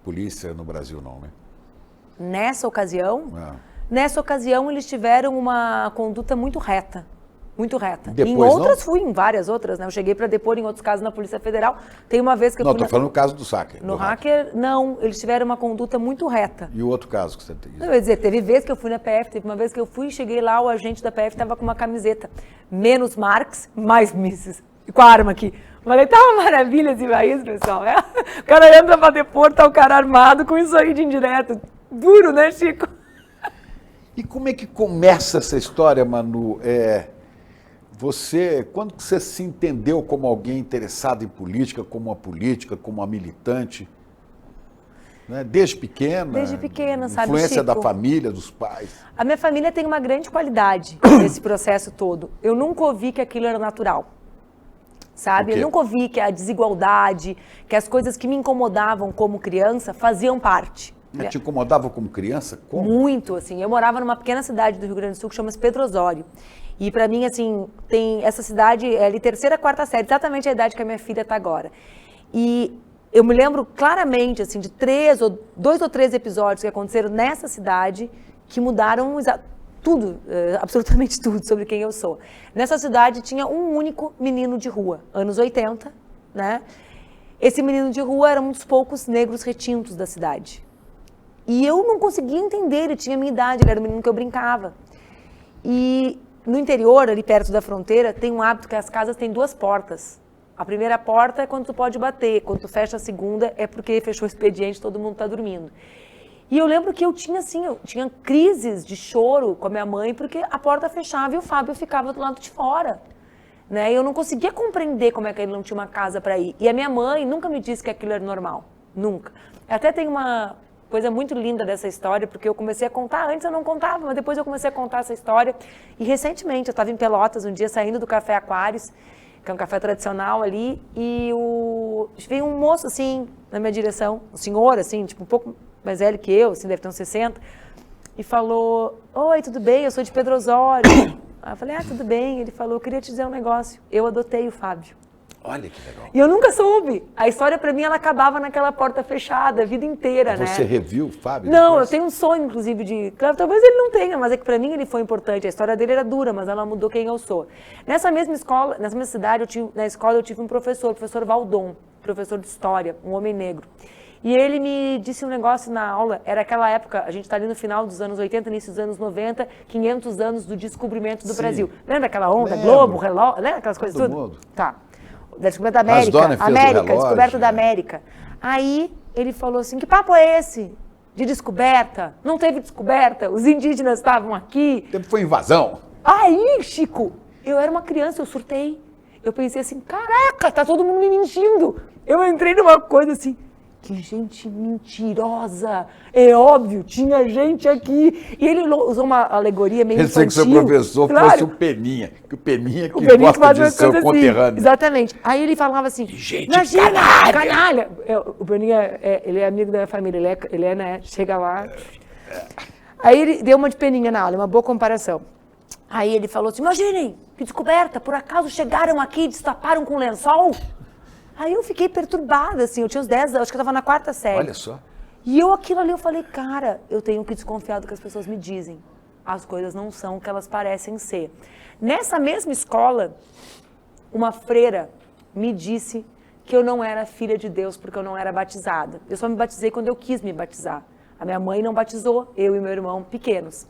polícia no Brasil, não, né? Nessa ocasião? Nessa ocasião, eles tiveram uma conduta muito reta. Muito reta. Depois, em outras fui, em várias outras, né? Eu cheguei para depor em outros casos na Polícia Federal. Tem uma vez que eu Não, fui... estou falando no caso do hacker. No hacker, não. Eles tiveram uma conduta muito reta. E o outro caso que você tem? Eu ia dizer, teve vez que eu fui na PF, teve uma vez que eu fui, cheguei lá, o agente da PF estava com uma camiseta menos Marx, mais Misses, com a arma aqui. Falei, tá uma maravilha esse país, pessoal. É? O cara entra pra depor, tá o cara armado com isso aí de indireto. Duro, né, Chico? E como é que começa essa história, Manu? Quando você se entendeu como alguém interessado em política, como uma militante? Né? Desde pequena? Desde pequena, sabe, influência Chico? da família, dos pais? A minha família tem uma grande qualidade nesse processo todo. Eu nunca ouvi que aquilo era natural. Sabe? Eu nunca ouvi que a desigualdade, que as coisas que me incomodavam como criança faziam parte. Te incomodava como criança? Como? Muito, assim. Eu morava numa pequena cidade do Rio Grande do Sul que chama-se Pedro Osório. E pra mim, assim, tem essa cidade, é ali terceira, quarta série, exatamente a idade que a minha filha está agora. E eu me lembro claramente, assim, de 2 ou 3 episódios que aconteceram nessa cidade que mudaram tudo, absolutamente tudo sobre quem eu sou. Nessa cidade tinha um único menino de rua, anos 80, né? Esse menino de rua era um dos poucos negros retintos da cidade. E eu não conseguia entender, ele tinha a minha idade, ele era o menino que eu brincava. E no interior, ali perto da fronteira, tem um hábito que as casas têm 2 portas. A primeira porta é quando tu pode bater, quando tu fecha a segunda é porque fechou o expediente, todo mundo está dormindo. E eu lembro que eu tinha crises de choro com a minha mãe porque a porta fechava e o Fábio ficava do lado de fora. Né? E eu não conseguia compreender como é que ele não tinha uma casa para ir. E a minha mãe nunca me disse que aquilo era normal, nunca. Até tem uma coisa muito linda dessa história, porque eu comecei a contar, antes eu não contava, mas depois eu comecei a contar essa história. E recentemente, eu estava em Pelotas um dia, saindo do Café Aquários, que é um café tradicional ali, e veio um moço, assim, na minha direção, um senhor, assim, tipo, um pouco mais velho que eu, assim, deve ter uns 60, e falou, oi, tudo bem? Eu sou de Pedro Osório. Aí eu falei, tudo bem. Ele falou, eu queria te dizer um negócio, eu adotei o Fábio. Olha que legal. E eu nunca soube. A história, pra mim, ela acabava naquela porta fechada, a vida inteira, né? Você reviu o Fábio? Não, depois? eu tenho um sonho, inclusive, claro, talvez ele não tenha, mas é que pra mim ele foi importante. A história dele era dura, mas ela mudou quem eu sou. Nessa mesma escola, nessa mesma cidade, na escola eu tive um professor, o professor Valdon, professor de história, um homem negro. E ele me disse um negócio na aula, era aquela época, a gente está ali no final dos anos 80, início dos anos 90, 500 anos do descobrimento do Brasil. Lembra aquela onda, Globo, relógio, lembra aquelas coisas tudo? Mundo. Tá. Da descoberta da América, descoberta da América. Aí ele falou assim, que papo é esse de descoberta? Não teve descoberta, os indígenas estavam aqui. O tempo foi invasão. Aí, Chico, eu era uma criança, eu surtei. Eu pensei assim, caraca, tá todo mundo me mentindo. Eu entrei numa coisa assim, que gente mentirosa, é óbvio, tinha gente aqui. E ele usou uma alegoria meio infantil. Pensei que seu professor fosse o Peninha, que o Peninha gosta de seu conterrâneo. Assim. Exatamente. Aí ele falava assim, gente imagina, canalha. O Peninha, ele é amigo da minha família, ele é, né, chega lá. Aí ele deu uma de Peninha na aula, uma boa comparação. Aí ele falou assim, imaginem, que descoberta, por acaso chegaram aqui e destaparam com lençol? Aí eu fiquei perturbada, assim, eu tinha uns 10 anos, acho que eu estava na 4ª série. Olha só. E aquilo ali, eu falei, cara, eu tenho que desconfiar do que as pessoas me dizem. As coisas não são o que elas parecem ser. Nessa mesma escola, uma freira me disse que eu não era filha de Deus porque eu não era batizada. Eu só me batizei quando eu quis me batizar. A minha mãe não batizou, eu e meu irmão pequenos.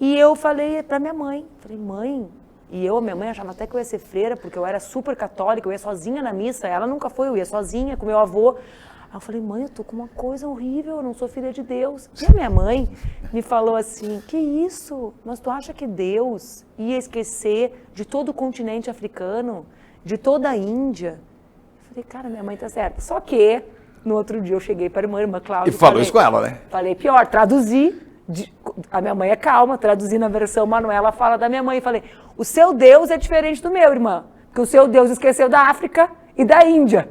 E eu falei pra minha mãe, mãe... E minha mãe achava até que eu ia ser freira, porque eu era super católica, eu ia sozinha na missa, ela nunca foi, eu ia sozinha com meu avô. Aí eu falei, mãe, eu tô com uma coisa horrível, eu não sou filha de Deus. E a minha mãe me falou assim, que isso? Mas tu acha que Deus ia esquecer de todo o continente africano, de toda a Índia? Eu falei, cara, minha mãe tá certa. Só que, no outro dia eu cheguei para a irmã Cláudia. E falou isso com ela, né? Falei, pior, traduzi. A minha mãe é calma, traduzi na versão Manuela fala da minha mãe e falei, o seu Deus é diferente do meu, irmã, porque o seu Deus esqueceu da África e da Índia.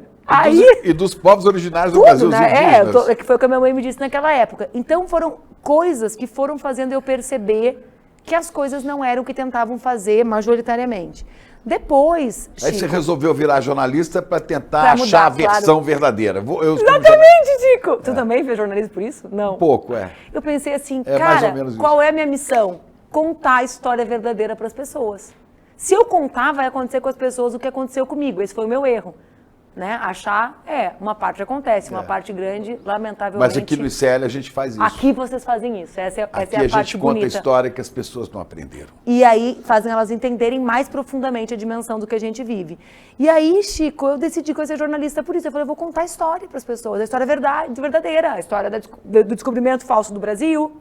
E dos povos originários do Brasil, os indígenas. Que foi o que a minha mãe me disse naquela época. Então foram coisas que foram fazendo eu perceber que as coisas não eram o que tentavam fazer majoritariamente. Depois, Aí Chico, você resolveu virar jornalista para tentar pra mudar, achar a versão claro. verdadeira. Exatamente, Chico! Tu também fez jornalismo por isso? Não. Um pouco, é. Eu pensei assim, mais cara, ou menos qual é a minha missão? Contar a história verdadeira para as pessoas. Se eu contar, vai acontecer com as pessoas o que aconteceu comigo. Esse foi o meu erro. Né? Achar, uma parte acontece, uma parte grande, lamentavelmente... Mas aqui no ICL a gente faz isso. Aqui vocês fazem isso, essa é a parte bonita. Aqui a gente conta a história que as pessoas não aprenderam. E aí fazem elas entenderem mais profundamente a dimensão do que a gente vive. E aí, Chico, eu decidi que eu ia ser jornalista por isso. Eu falei, eu vou contar a história para as pessoas, a história verdadeira, a história do descobrimento falso do Brasil,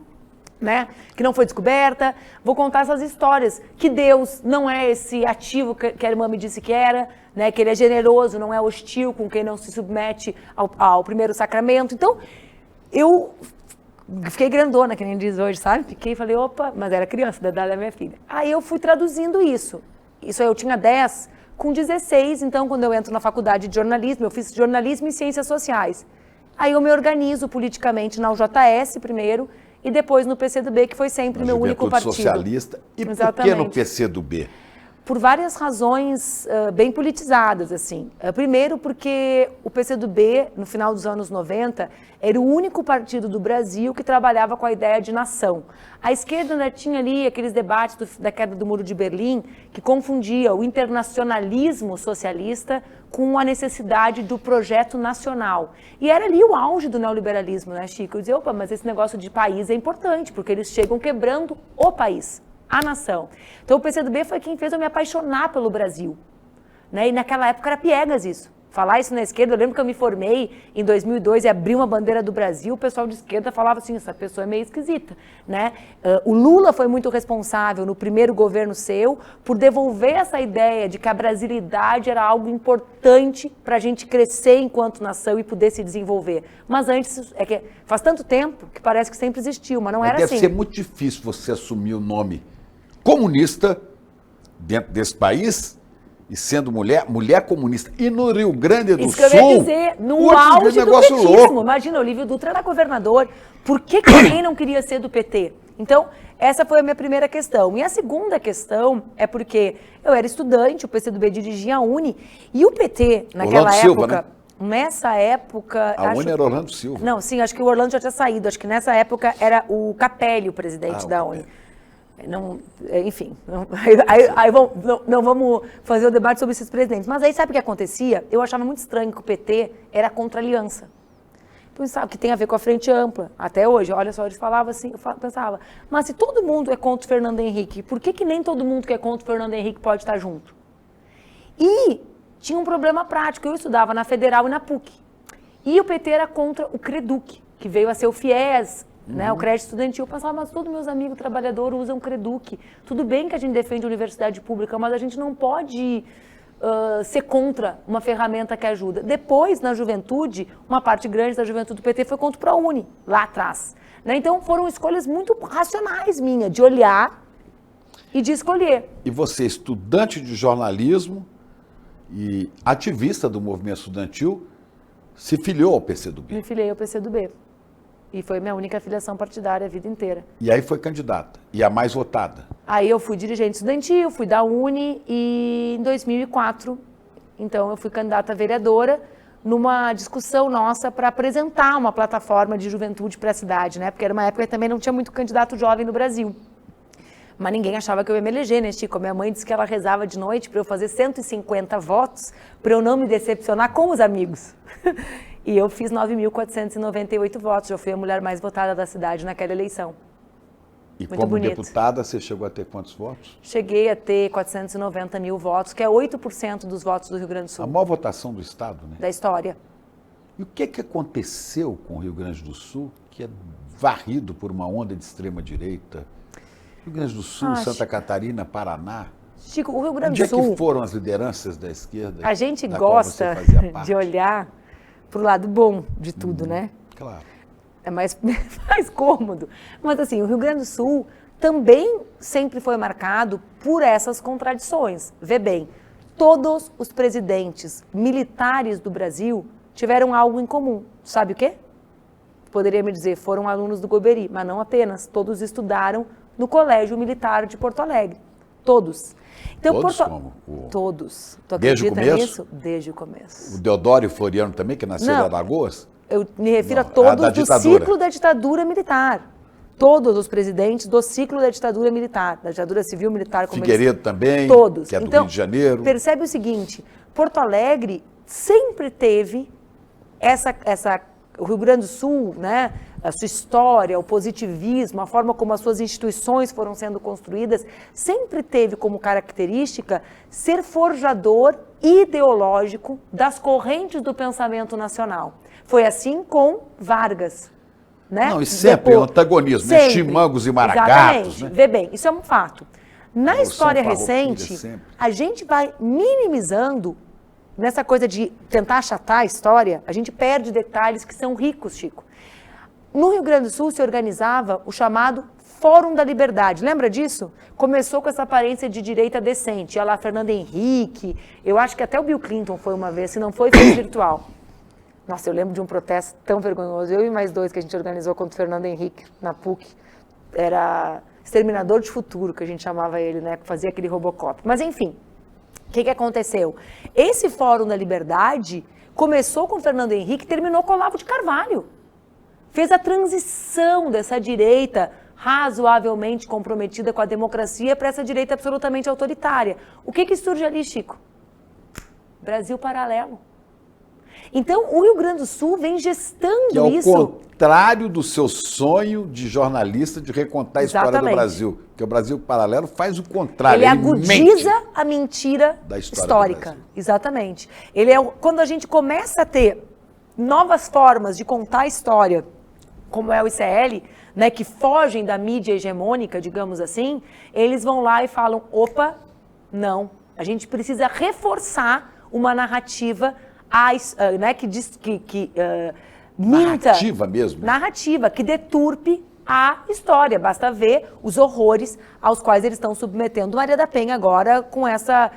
né? Que não foi descoberta. Vou contar essas histórias, que Deus não é esse ativo que a irmã me disse que era, né? Que ele é generoso, não é hostil com quem não se submete ao primeiro sacramento. Então, eu fiquei grandona, que nem diz hoje, sabe? Fiquei e falei, opa, mas era criança, da idade da minha filha. Aí eu fui traduzindo isso. Isso aí eu tinha 10, com 16, então, quando eu entro na faculdade de jornalismo, eu fiz jornalismo e ciências sociais. Aí eu me organizo politicamente na UJS primeiro, e depois no PCdoB, que foi sempre meu único partido. Socialista. E por que no PCdoB? Por várias razões bem politizadas, assim. Primeiro porque o PCdoB, no final dos anos 90, era o único partido do Brasil que trabalhava com a ideia de nação. A esquerda ainda tinha ali aqueles debates da queda do Muro de Berlim, que confundia o internacionalismo socialista com a necessidade do projeto nacional. E era ali o auge do neoliberalismo, né, Chico? Eu dizia, opa, mas esse negócio de país é importante, porque eles chegam quebrando o país, a nação. Então o PCdoB foi quem fez eu me apaixonar pelo Brasil. Né? E naquela época era piegas isso. Falar isso na esquerda, eu lembro que eu me formei em 2002 e abri uma bandeira do Brasil, o pessoal de esquerda falava assim, essa pessoa é meio esquisita, né? O Lula foi muito responsável no primeiro governo seu por devolver essa ideia de que a brasilidade era algo importante para a gente crescer enquanto nação e poder se desenvolver. Mas antes, faz tanto tempo que parece que sempre existiu, mas não era assim. Deve ser muito difícil você assumir o nome comunista dentro desse país... E sendo mulher comunista. E no Rio Grande do Sul... Isso que eu ia dizer, no auge do petismo. Louco. Imagina, o Olívio Dutra era governador. Por que alguém não queria ser do PT? Então, essa foi a minha primeira questão. E a segunda questão é porque eu era estudante, o PCdoB dirigia a Uni, e o PT, naquela época... Silva, né? Nessa época... A Uni era Orlando Silva. Não, sim, acho que o Orlando já tinha saído. Acho que nessa época era o Capelli o presidente da Uni. Não, enfim, não vamos fazer o debate sobre esses presidentes. Mas aí sabe o que acontecia? Eu achava muito estranho que o PT era contra a aliança. Pensava que tem a ver com a frente ampla. Até hoje, olha só, eles falavam assim, eu pensava, mas se todo mundo é contra o Fernando Henrique, por que nem todo mundo que é contra o Fernando Henrique pode estar junto? E tinha um problema prático, eu estudava na Federal e na PUC. E o PT era contra o Creduc, que veio a ser o FIES, né, o crédito estudantil. Eu pensava, mas todos meus amigos trabalhadores usam Creduc. Tudo bem que a gente defende a universidade pública, mas a gente não pode ser contra uma ferramenta que ajuda. Depois, na juventude, uma parte grande da juventude do PT foi contra o ProUni, lá atrás. Né? Então, foram escolhas muito racionais minhas, de olhar e de escolher. E você, estudante de jornalismo e ativista do movimento estudantil, se filiou ao PCdoB? Me filiei ao PCdoB. E foi minha única filiação partidária a vida inteira. E aí foi candidata, e a mais votada? Aí eu fui dirigente estudantil, fui da Uni, e em 2004, então eu fui candidata a vereadora numa discussão nossa para apresentar uma plataforma de juventude para a cidade, né? Porque era uma época que também não tinha muito candidato jovem no Brasil. Mas ninguém achava que eu ia me eleger, né, Chico? A minha mãe disse que ela rezava de noite para eu fazer 150 votos, para eu não me decepcionar com os amigos. E eu fiz 9.498 votos, já fui a mulher mais votada da cidade naquela eleição. E muito como bonito. Deputada, você chegou a ter quantos votos? Cheguei a ter 490 mil votos, que é 8% dos votos do Rio Grande do Sul. A maior votação do Estado, né? Da história. E o que aconteceu com o Rio Grande do Sul, que é varrido por uma onda de extrema-direita? Rio Grande do Sul, Santa Catarina, Paraná. Chico, o Rio Grande do Sul... Onde é que foram as lideranças da esquerda? A gente gosta de olhar para o lado bom de tudo, né? Claro. É mais cômodo. Mas assim, o Rio Grande do Sul também sempre foi marcado por essas contradições. Vê bem, todos os presidentes militares do Brasil tiveram algo em comum. Sabe o quê? Poderia me dizer, foram alunos do Goberi, mas não apenas. Todos estudaram no Colégio Militar de Porto Alegre. Todos. Então, todos como? Todos. Tu Desde o começo? Nisso? Desde o começo. O Deodoro Floriano também, que nasceu em Alagoas? Eu me refiro a todos do ciclo da ditadura militar. todos os presidentes do ciclo da ditadura militar, da ditadura civil-militar. Figueiredo também, todos. que é do Então, Rio de Janeiro. Percebe o seguinte, Porto Alegre sempre teve o Rio Grande do Sul, né, a sua história, o positivismo, a forma como as suas instituições foram sendo construídas, sempre teve como característica ser forjador ideológico das correntes do pensamento nacional. Foi assim com Vargas. Né? Não, e sempre o antagonismo, né? Chimangos e maragatos. Né? Vê bem, isso é um fato. Na história recente, a gente vai minimizando, nessa coisa de tentar achatar a história, a gente perde detalhes que são ricos, Chico. No Rio Grande do Sul se organizava o chamado Fórum da Liberdade, lembra disso? Começou com essa aparência de direita decente, ia lá Fernando Henrique, eu acho que até o Bill Clinton foi uma vez, se não foi virtual. Nossa, eu lembro de um protesto tão vergonhoso, eu e mais 2 que a gente organizou contra o Fernando Henrique, na PUC, era Exterminador de Futuro, que a gente chamava ele, né, que fazia aquele Robocop. Mas enfim, o que aconteceu? Esse Fórum da Liberdade começou com o Fernando Henrique e terminou com o Olavo de Carvalho. Fez a transição dessa direita razoavelmente comprometida com a democracia para essa direita absolutamente autoritária. O que surge ali, Chico? Brasil Paralelo. Então, o Rio Grande do Sul vem gestando que é isso. O contrário do seu sonho de jornalista de recontar a história do Brasil. Porque o Brasil Paralelo faz o contrário. Ele agudiza a mentira da histórica. Exatamente. Quando a gente começa a ter novas formas de contar a história, como é o ICL, né, que fogem da mídia hegemônica, digamos assim, eles vão lá e falam, opa, não, a gente precisa reforçar uma narrativa né, que minta, narrativa mesmo. Narrativa, que deturpe a história. Basta ver os horrores aos quais eles estão submetendo Maria da Penha agora com essa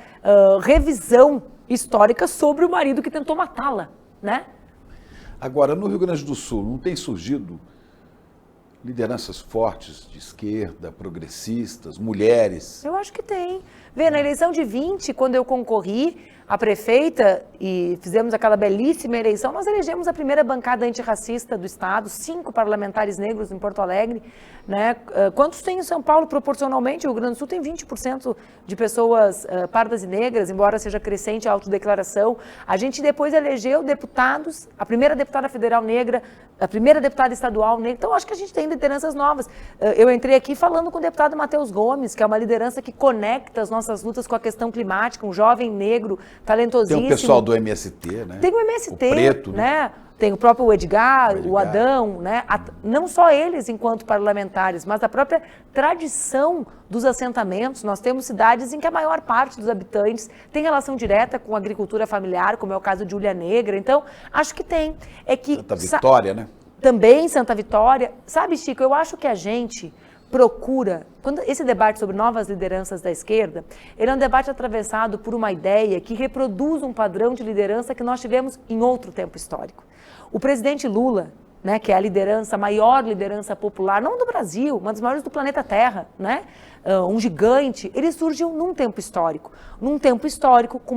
revisão histórica sobre o marido que tentou matá-la, né? Agora, no Rio Grande do Sul, não tem surgido lideranças fortes de esquerda, progressistas, mulheres? Eu acho que tem. Vê, na eleição de 20, quando eu concorri a prefeita e fizemos aquela belíssima eleição, nós elegemos a primeira bancada antirracista do Estado, 5 parlamentares negros em Porto Alegre, né? Quantos tem em São Paulo proporcionalmente? O Rio Grande do Sul tem 20% de pessoas pardas e negras, embora seja crescente a autodeclaração. A gente depois elegeu deputados, a primeira deputada federal negra, a primeira deputada estadual negra. Então, acho que a gente tem lideranças novas. Eu entrei aqui falando com o deputado Matheus Gomes, que é uma liderança que conecta as nossas lutas com a questão climática, um jovem negro, talentosíssimo. Tem o pessoal do MST, né? Tem o MST, o Preto, né? Tem o próprio Edgar, o Adão, né? Não só eles enquanto parlamentares, mas a própria tradição dos assentamentos. Nós temos cidades em que a maior parte dos habitantes tem relação direta com a agricultura familiar, como é o caso de Ilha Negra. Então, acho que tem. Santa Vitória, né? Também Santa Vitória. Sabe, Chico, eu acho que a gente procura, quando esse debate sobre novas lideranças da esquerda, ele é um debate atravessado por uma ideia que reproduz um padrão de liderança que nós tivemos em outro tempo histórico. O presidente Lula, né, que é a maior liderança popular, não do Brasil, uma das maiores do planeta Terra, né? Um gigante, ele surgiu num tempo histórico com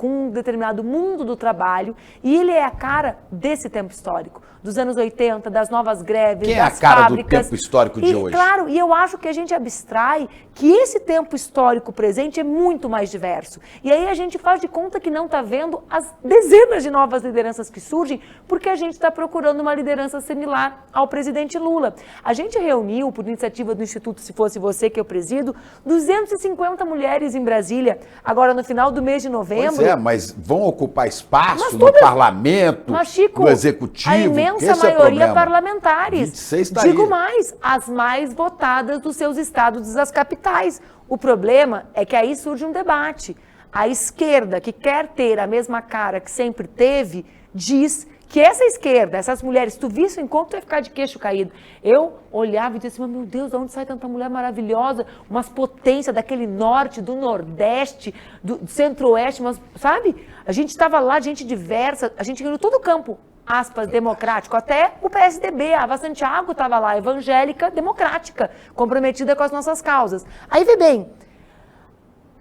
um determinado mundo do trabalho, e ele é a cara desse tempo histórico, dos anos 80, das novas greves, Quem das é a cara fábricas. do tempo histórico de hoje? Claro, e eu acho que a gente abstrai que esse tempo histórico presente é muito mais diverso. E aí a gente faz de conta que não está vendo as dezenas de novas lideranças que surgem, porque a gente está procurando uma liderança similar ao presidente Lula. A gente reuniu, por iniciativa do Instituto Se Fosse Você, que eu presido, 250 mulheres em Brasília, agora no final do mês de novembro. Pois é, mas vão ocupar espaço no parlamento, Chico, no executivo? A imensa maioria parlamentares. 26 tá Digo aí. mais, as mais votadas dos seus estados e das capitais. O problema é que aí surge um debate. A esquerda, que quer ter a mesma cara que sempre teve, diz que essa esquerda, essas mulheres, tu visse o encontro, tu ia ficar de queixo caído. Eu olhava e dizia assim, meu Deus, de onde sai tanta mulher maravilhosa? Umas potências daquele norte, do nordeste, do centro-oeste, sabe? A gente estava lá, gente diversa, a gente reuniu todo o campo, aspas, democrático, até o PSDB, a Ava Santiago estava lá, evangélica, democrática, comprometida com as nossas causas. Aí vê bem,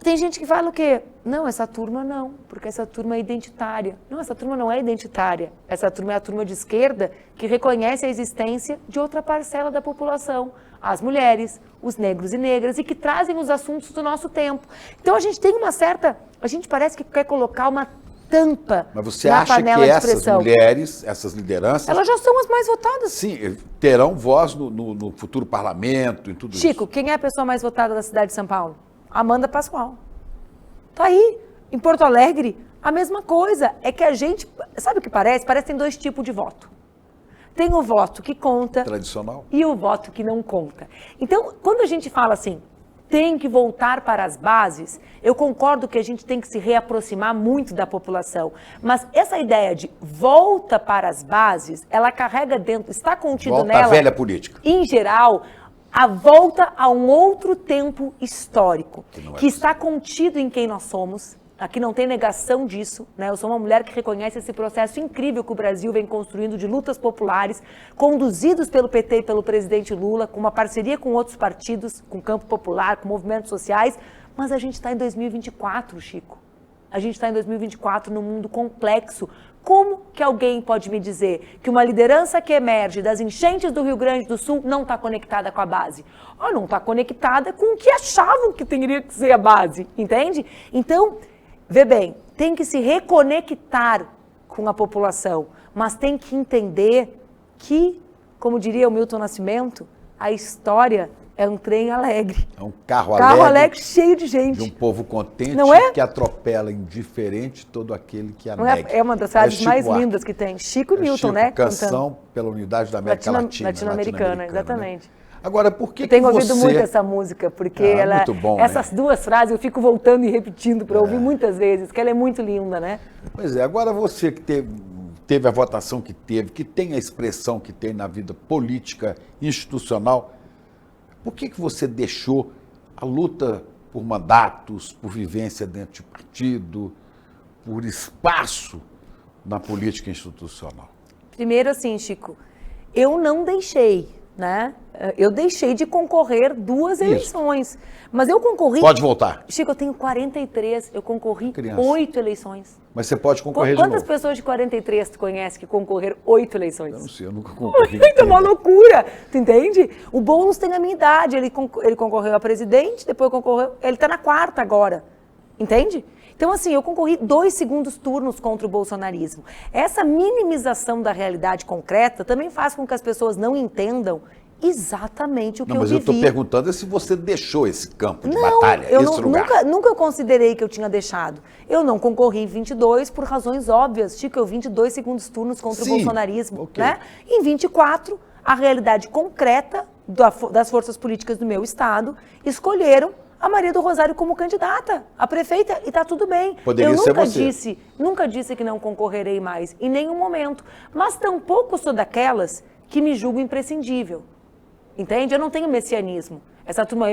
Tem gente que fala o quê? Não, essa turma não, porque essa turma é identitária. Não, essa turma não é identitária. Essa turma é a turma de esquerda que reconhece a existência de outra parcela da população, as mulheres, os negros e negras, e que trazem os assuntos do nosso tempo. Então a gente tem uma certa... A gente parece que quer colocar uma tampa Mas você na acha que panela de essas pressão. mulheres, essas lideranças... Elas já são as mais votadas. Sim, terão voz no futuro parlamento, em tudo Chico, isso. quem é a pessoa mais votada da cidade de São Paulo? Amanda Pascoal. Tá aí. Em Porto Alegre, a mesma coisa. É que a gente... Sabe o que parece? Parece que tem 2 tipos de voto. Tem o voto que conta... Tradicional. E o voto que não conta. Então, quando a gente fala assim, tem que voltar para as bases, eu concordo que a gente tem que se reaproximar muito da população. Mas essa ideia de volta para as bases, ela carrega dentro, está contido Volta nela... à velha política. Em geral, a volta a um outro tempo histórico, que está contido em quem nós somos. Aqui não tem negação disso, né? Eu sou uma mulher que reconhece esse processo incrível que o Brasil vem construindo de lutas populares, conduzidos pelo PT e pelo presidente Lula, com uma parceria com outros partidos, com o campo popular, com movimentos sociais, mas a gente está em 2024, Chico. A gente está em 2024 num mundo complexo. Como que alguém pode me dizer que uma liderança que emerge das enchentes do Rio Grande do Sul não está conectada com a base? Não está conectada com o que achavam que teria que ser a base, entende? Então, vê bem, tem que se reconectar com a população, mas tem que entender que, como diria o Milton Nascimento, a história é um trem alegre. É um carro alegre cheio de gente. De um povo contente, não é? que atropela indiferente todo aquele que não é uma das frases mais lindas que tem. Chico e Milton, Chico, né? Canção cantando. Pela Unidade da América Latina. Latino-americana, exatamente. Né? Agora, por que eu tenho você... ouvido muito essa música, porque ela, muito bom, essas né? 2 frases eu fico voltando e repetindo para ouvir muitas vezes, que ela é muito linda, né? Pois é, agora você que teve a votação que teve, que tem a expressão que tem na vida política, institucional, por que você deixou a luta por mandatos, por vivência dentro de partido, por espaço na política institucional? Primeiro assim, Chico, eu não deixei, né? Eu deixei de concorrer 2 eleições, mas eu concorri... Pode voltar. Chico, eu tenho 43, eu concorri Criança. 8 eleições. Mas você pode concorrer de Quantas novo. pessoas de 43 tu conhece que concorreram 8 eleições? Eu não sei, eu nunca concorri. É uma loucura, tu entende? O Boulos tem a minha idade, ele concorreu a presidente, depois concorreu, ele está na 4ª agora, entende? Então, assim, eu concorri 2 segundos turnos contra o bolsonarismo. Essa minimização da realidade concreta também faz com que as pessoas não entendam exatamente o que eu vivi. Mas eu estou perguntando se você deixou esse campo de batalha, esse lugar. Nunca considerei que eu tinha deixado. Eu não concorri em 22 por razões óbvias. Chico, eu vim de 2 segundos turnos contra o bolsonarismo. Okay. Né? Em 24, a realidade concreta das forças políticas do meu estado escolheram a Maria do Rosário como candidata, a prefeita, e está tudo bem. Poderia ser você. Nunca disse que não concorrerei mais, em nenhum momento. Mas tampouco sou daquelas que me julgo imprescindível. Entende? Eu não tenho messianismo. Essa turma,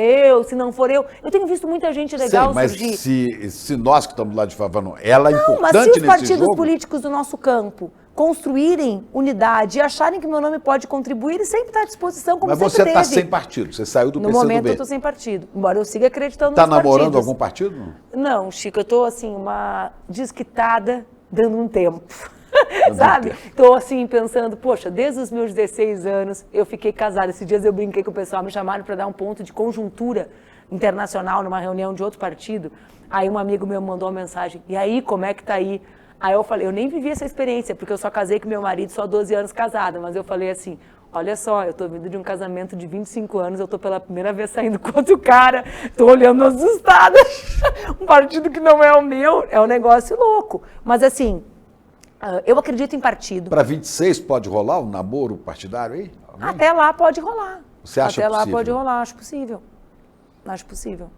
se não for eu tenho visto muita gente legal surgir. Mas se nós que estamos lá de favor, ela é importante mas se os nesse partidos jogo? políticos do nosso campo construírem unidade e acharem que meu nome pode contribuir, ele sempre está à disposição, como sempre teve. Mas você está sem partido, você saiu do PCdoB. No momento eu estou sem partido, embora eu siga acreditando nos partidos. Está namorando partidos. algum partido? Não, Chico, eu estou assim, uma desquitada, dando um tempo. Sabe? Estou assim pensando, poxa, desde os meus 16 anos eu fiquei casada. Esses dias eu brinquei com o pessoal, me chamaram para dar um ponto de conjuntura internacional numa reunião de outro partido. Aí um amigo meu mandou uma mensagem, e aí, como é que tá aí? Aí eu falei, eu nem vivi essa experiência, porque eu só casei com meu marido, só 12 anos casada, mas eu falei assim, olha só, eu tô vindo de um casamento de 25 anos, eu tô pela primeira vez saindo com outro cara, tô olhando assustada, um partido que não é o meu, é um negócio louco. Mas assim, eu acredito em partido. Para 26 pode rolar um namoro partidário aí? Alguém? Até lá pode rolar. Você acha possível? possível? Lá pode rolar, acho possível. Acho possível.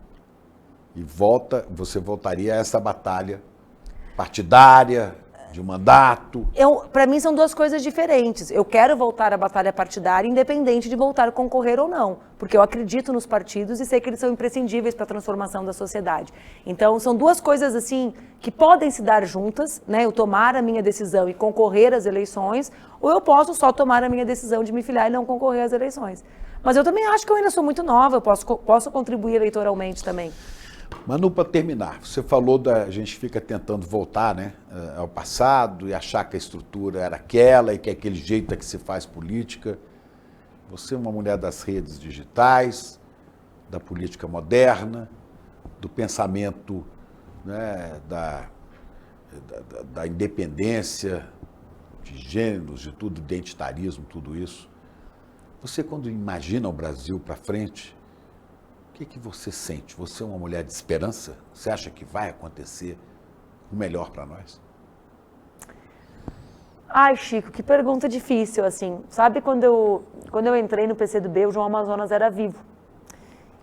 E você voltaria a essa batalha partidária, de mandato? Para mim são 2 coisas diferentes. Eu quero voltar à batalha partidária, independente de voltar a concorrer ou não, porque eu acredito nos partidos e sei que eles são imprescindíveis para a transformação da sociedade. Então, são 2 coisas assim que podem se dar juntas, né? Eu tomar a minha decisão e concorrer às eleições, ou eu posso só tomar a minha decisão de me filiar e não concorrer às eleições. Mas eu também acho que eu ainda sou muito nova, eu posso contribuir eleitoralmente também. Manu, para terminar, você falou a gente fica tentando voltar, né, ao passado e achar que a estrutura era aquela e que é aquele jeito que se faz política. Você é uma mulher das redes digitais, da política moderna, do pensamento, né, da independência de gêneros, de tudo, identitarismo, tudo isso. Você, quando imagina o Brasil para frente, o que você sente? Você é uma mulher de esperança? Você acha que vai acontecer o melhor para nós? Ai, Chico, que pergunta difícil, assim. Sabe quando eu entrei no PCdoB, o João Amazonas era vivo.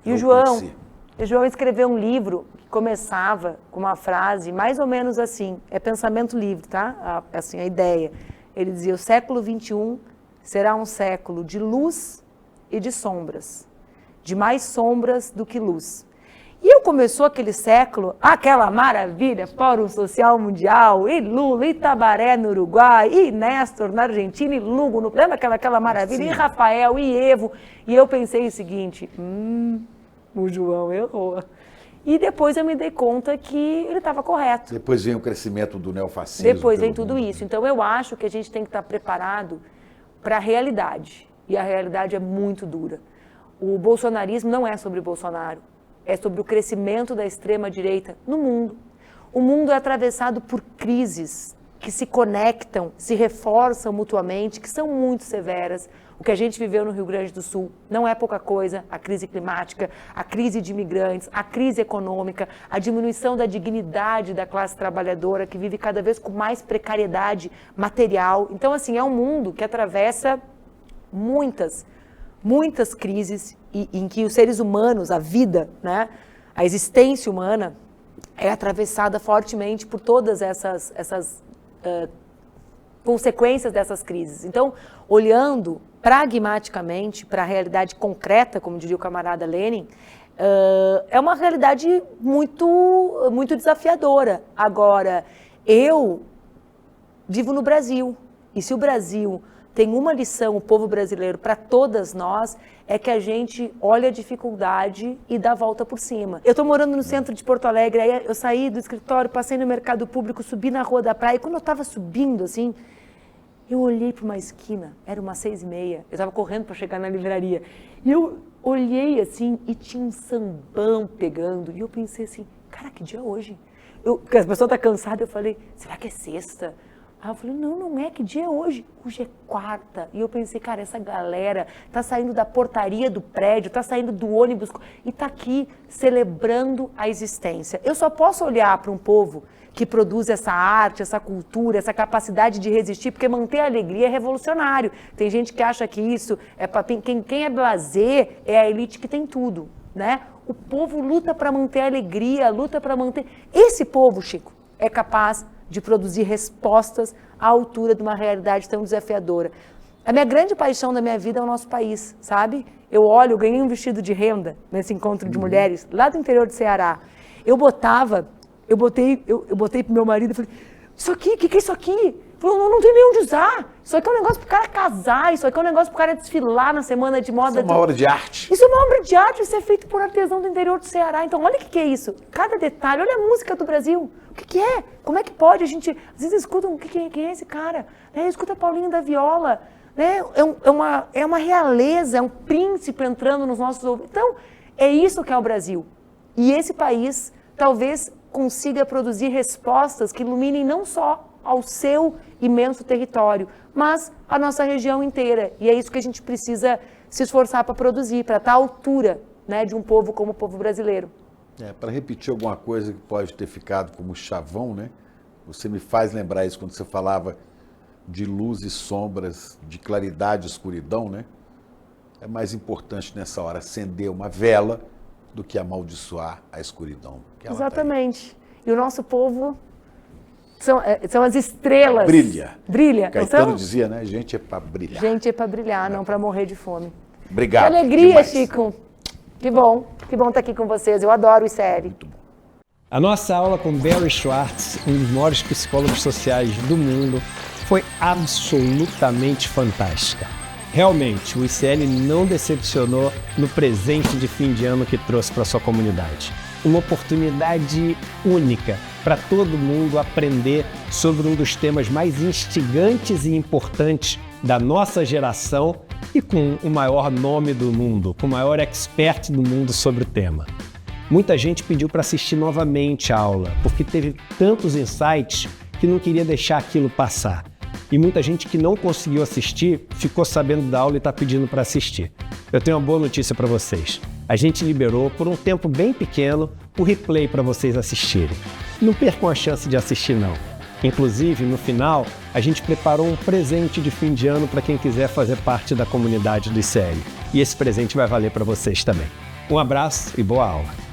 E o João escreveu um livro que começava com uma frase mais ou menos assim, é pensamento livre, tá? Assim, a ideia. Ele dizia, o século XXI será um século de luz e de sombras. De mais sombras do que luz. E começou aquele século, aquela maravilha, Fórum Social Mundial, e Lula, e Tabaré no Uruguai, e Néstor na Argentina, e Lugo, lembra aquela maravilha? Sim. E Rafael, e Evo. E eu pensei o seguinte, o João errou. E depois eu me dei conta que ele estava correto. Depois vem o crescimento do neofascismo. Depois vem tudo isso. Então eu acho que a gente tem que estar preparado para a realidade. E a realidade é muito dura. O bolsonarismo não é sobre Bolsonaro, é sobre o crescimento da extrema-direita no mundo. O mundo é atravessado por crises que se conectam, se reforçam mutuamente, que são muito severas. O que a gente viveu no Rio Grande do Sul não é pouca coisa, a crise climática, a crise de imigrantes, a crise econômica, a diminuição da dignidade da classe trabalhadora, que vive cada vez com mais precariedade material. Então, assim, é um mundo que atravessa muitas crises em que os seres humanos, a vida, né, a existência humana é atravessada fortemente por todas essas consequências dessas crises. Então, olhando pragmaticamente para a realidade concreta, como diria o camarada Lenin, é uma realidade muito desafiadora. Agora, eu vivo no Brasil, e se o Brasil tem uma lição, o povo brasileiro, para todas nós, é que a gente olha a dificuldade e dá a volta por cima. Eu estou morando no centro de Porto Alegre, aí eu saí do escritório, passei no mercado público, subi na Rua da Praia, e quando eu estava subindo, assim, eu olhei para uma esquina, era umas 6h30, eu estava correndo para chegar na livraria, e eu olhei assim, e tinha um sambão pegando, e eu pensei assim, cara, que dia é hoje? Porque as pessoas estão cansadas, eu falei, será que é sexta? Aí eu falei, não é, que dia é hoje? Hoje é quarta. E eu pensei, cara, essa galera tá saindo da portaria do prédio, tá saindo do ônibus e tá aqui celebrando a existência. Eu só posso olhar para um povo que produz essa arte, essa cultura, essa capacidade de resistir, porque manter a alegria é revolucionário. Tem gente que acha que isso é para quem é blasé é a elite que tem tudo, né? O povo luta para manter a alegria, luta para manter... Esse povo, Chico, é capaz de produzir respostas à altura de uma realidade tão desafiadora. A minha grande paixão da minha vida é o nosso país, sabe? Eu ganhei um vestido de renda nesse encontro de mulheres, lá do interior do Ceará. Eu botei pro meu marido e falei, isso aqui, o que é isso aqui? Ele falou, não tem nem onde usar. Isso aqui é um negócio pro cara casar, isso aqui é um negócio pro cara desfilar na semana de moda. Isso é uma obra de arte. Isso é uma obra de arte, isso é feito por artesão do interior do Ceará. Então, olha o que é isso. Cada detalhe, olha a música do Brasil. O que é? Como é que pode? A gente, às vezes, escuta, quem é esse cara? Escuta Paulinho da Viola. Né? É uma realeza, é um príncipe entrando nos nossos ouvidos. Então, é isso que é o Brasil. E esse país, talvez, consiga produzir respostas que iluminem não só ao seu imenso território, mas a nossa região inteira. E é isso que a gente precisa se esforçar para produzir, para estar à altura, né, de um povo como o povo brasileiro. Para repetir alguma coisa que pode ter ficado como chavão, né? Você me faz lembrar isso quando você falava de luz e sombras, de claridade e escuridão, né? É mais importante nessa hora acender uma vela do que amaldiçoar a escuridão. Exatamente. E o nosso povo são as estrelas. Brilha. Caetano dizia, né? Gente é para brilhar. Gente é para brilhar, não para morrer de fome. Obrigado. Que alegria, demais. Chico. Que bom estar aqui com vocês. Eu adoro o série. Muito bom. A nossa aula com Barry Schwartz, um dos maiores psicólogos sociais do mundo, foi absolutamente fantástica. Realmente, o ICL não decepcionou no presente de fim de ano que trouxe para sua comunidade. uma oportunidade única para todo mundo aprender sobre um dos temas mais instigantes e importantes da nossa geração e com o maior nome do mundo, com o maior expert do mundo sobre o tema. Muita gente pediu para assistir novamente a aula, porque teve tantos insights que não queria deixar aquilo passar. E muita gente que não conseguiu assistir ficou sabendo da aula e está pedindo para assistir. Eu tenho uma boa notícia para vocês. A gente liberou, por um tempo bem pequeno, o replay para vocês assistirem. Não percam a chance de assistir, não. Inclusive, no final, a gente preparou um presente de fim de ano para quem quiser fazer parte da comunidade do ICL. E esse presente vai valer para vocês também. Um abraço e boa aula!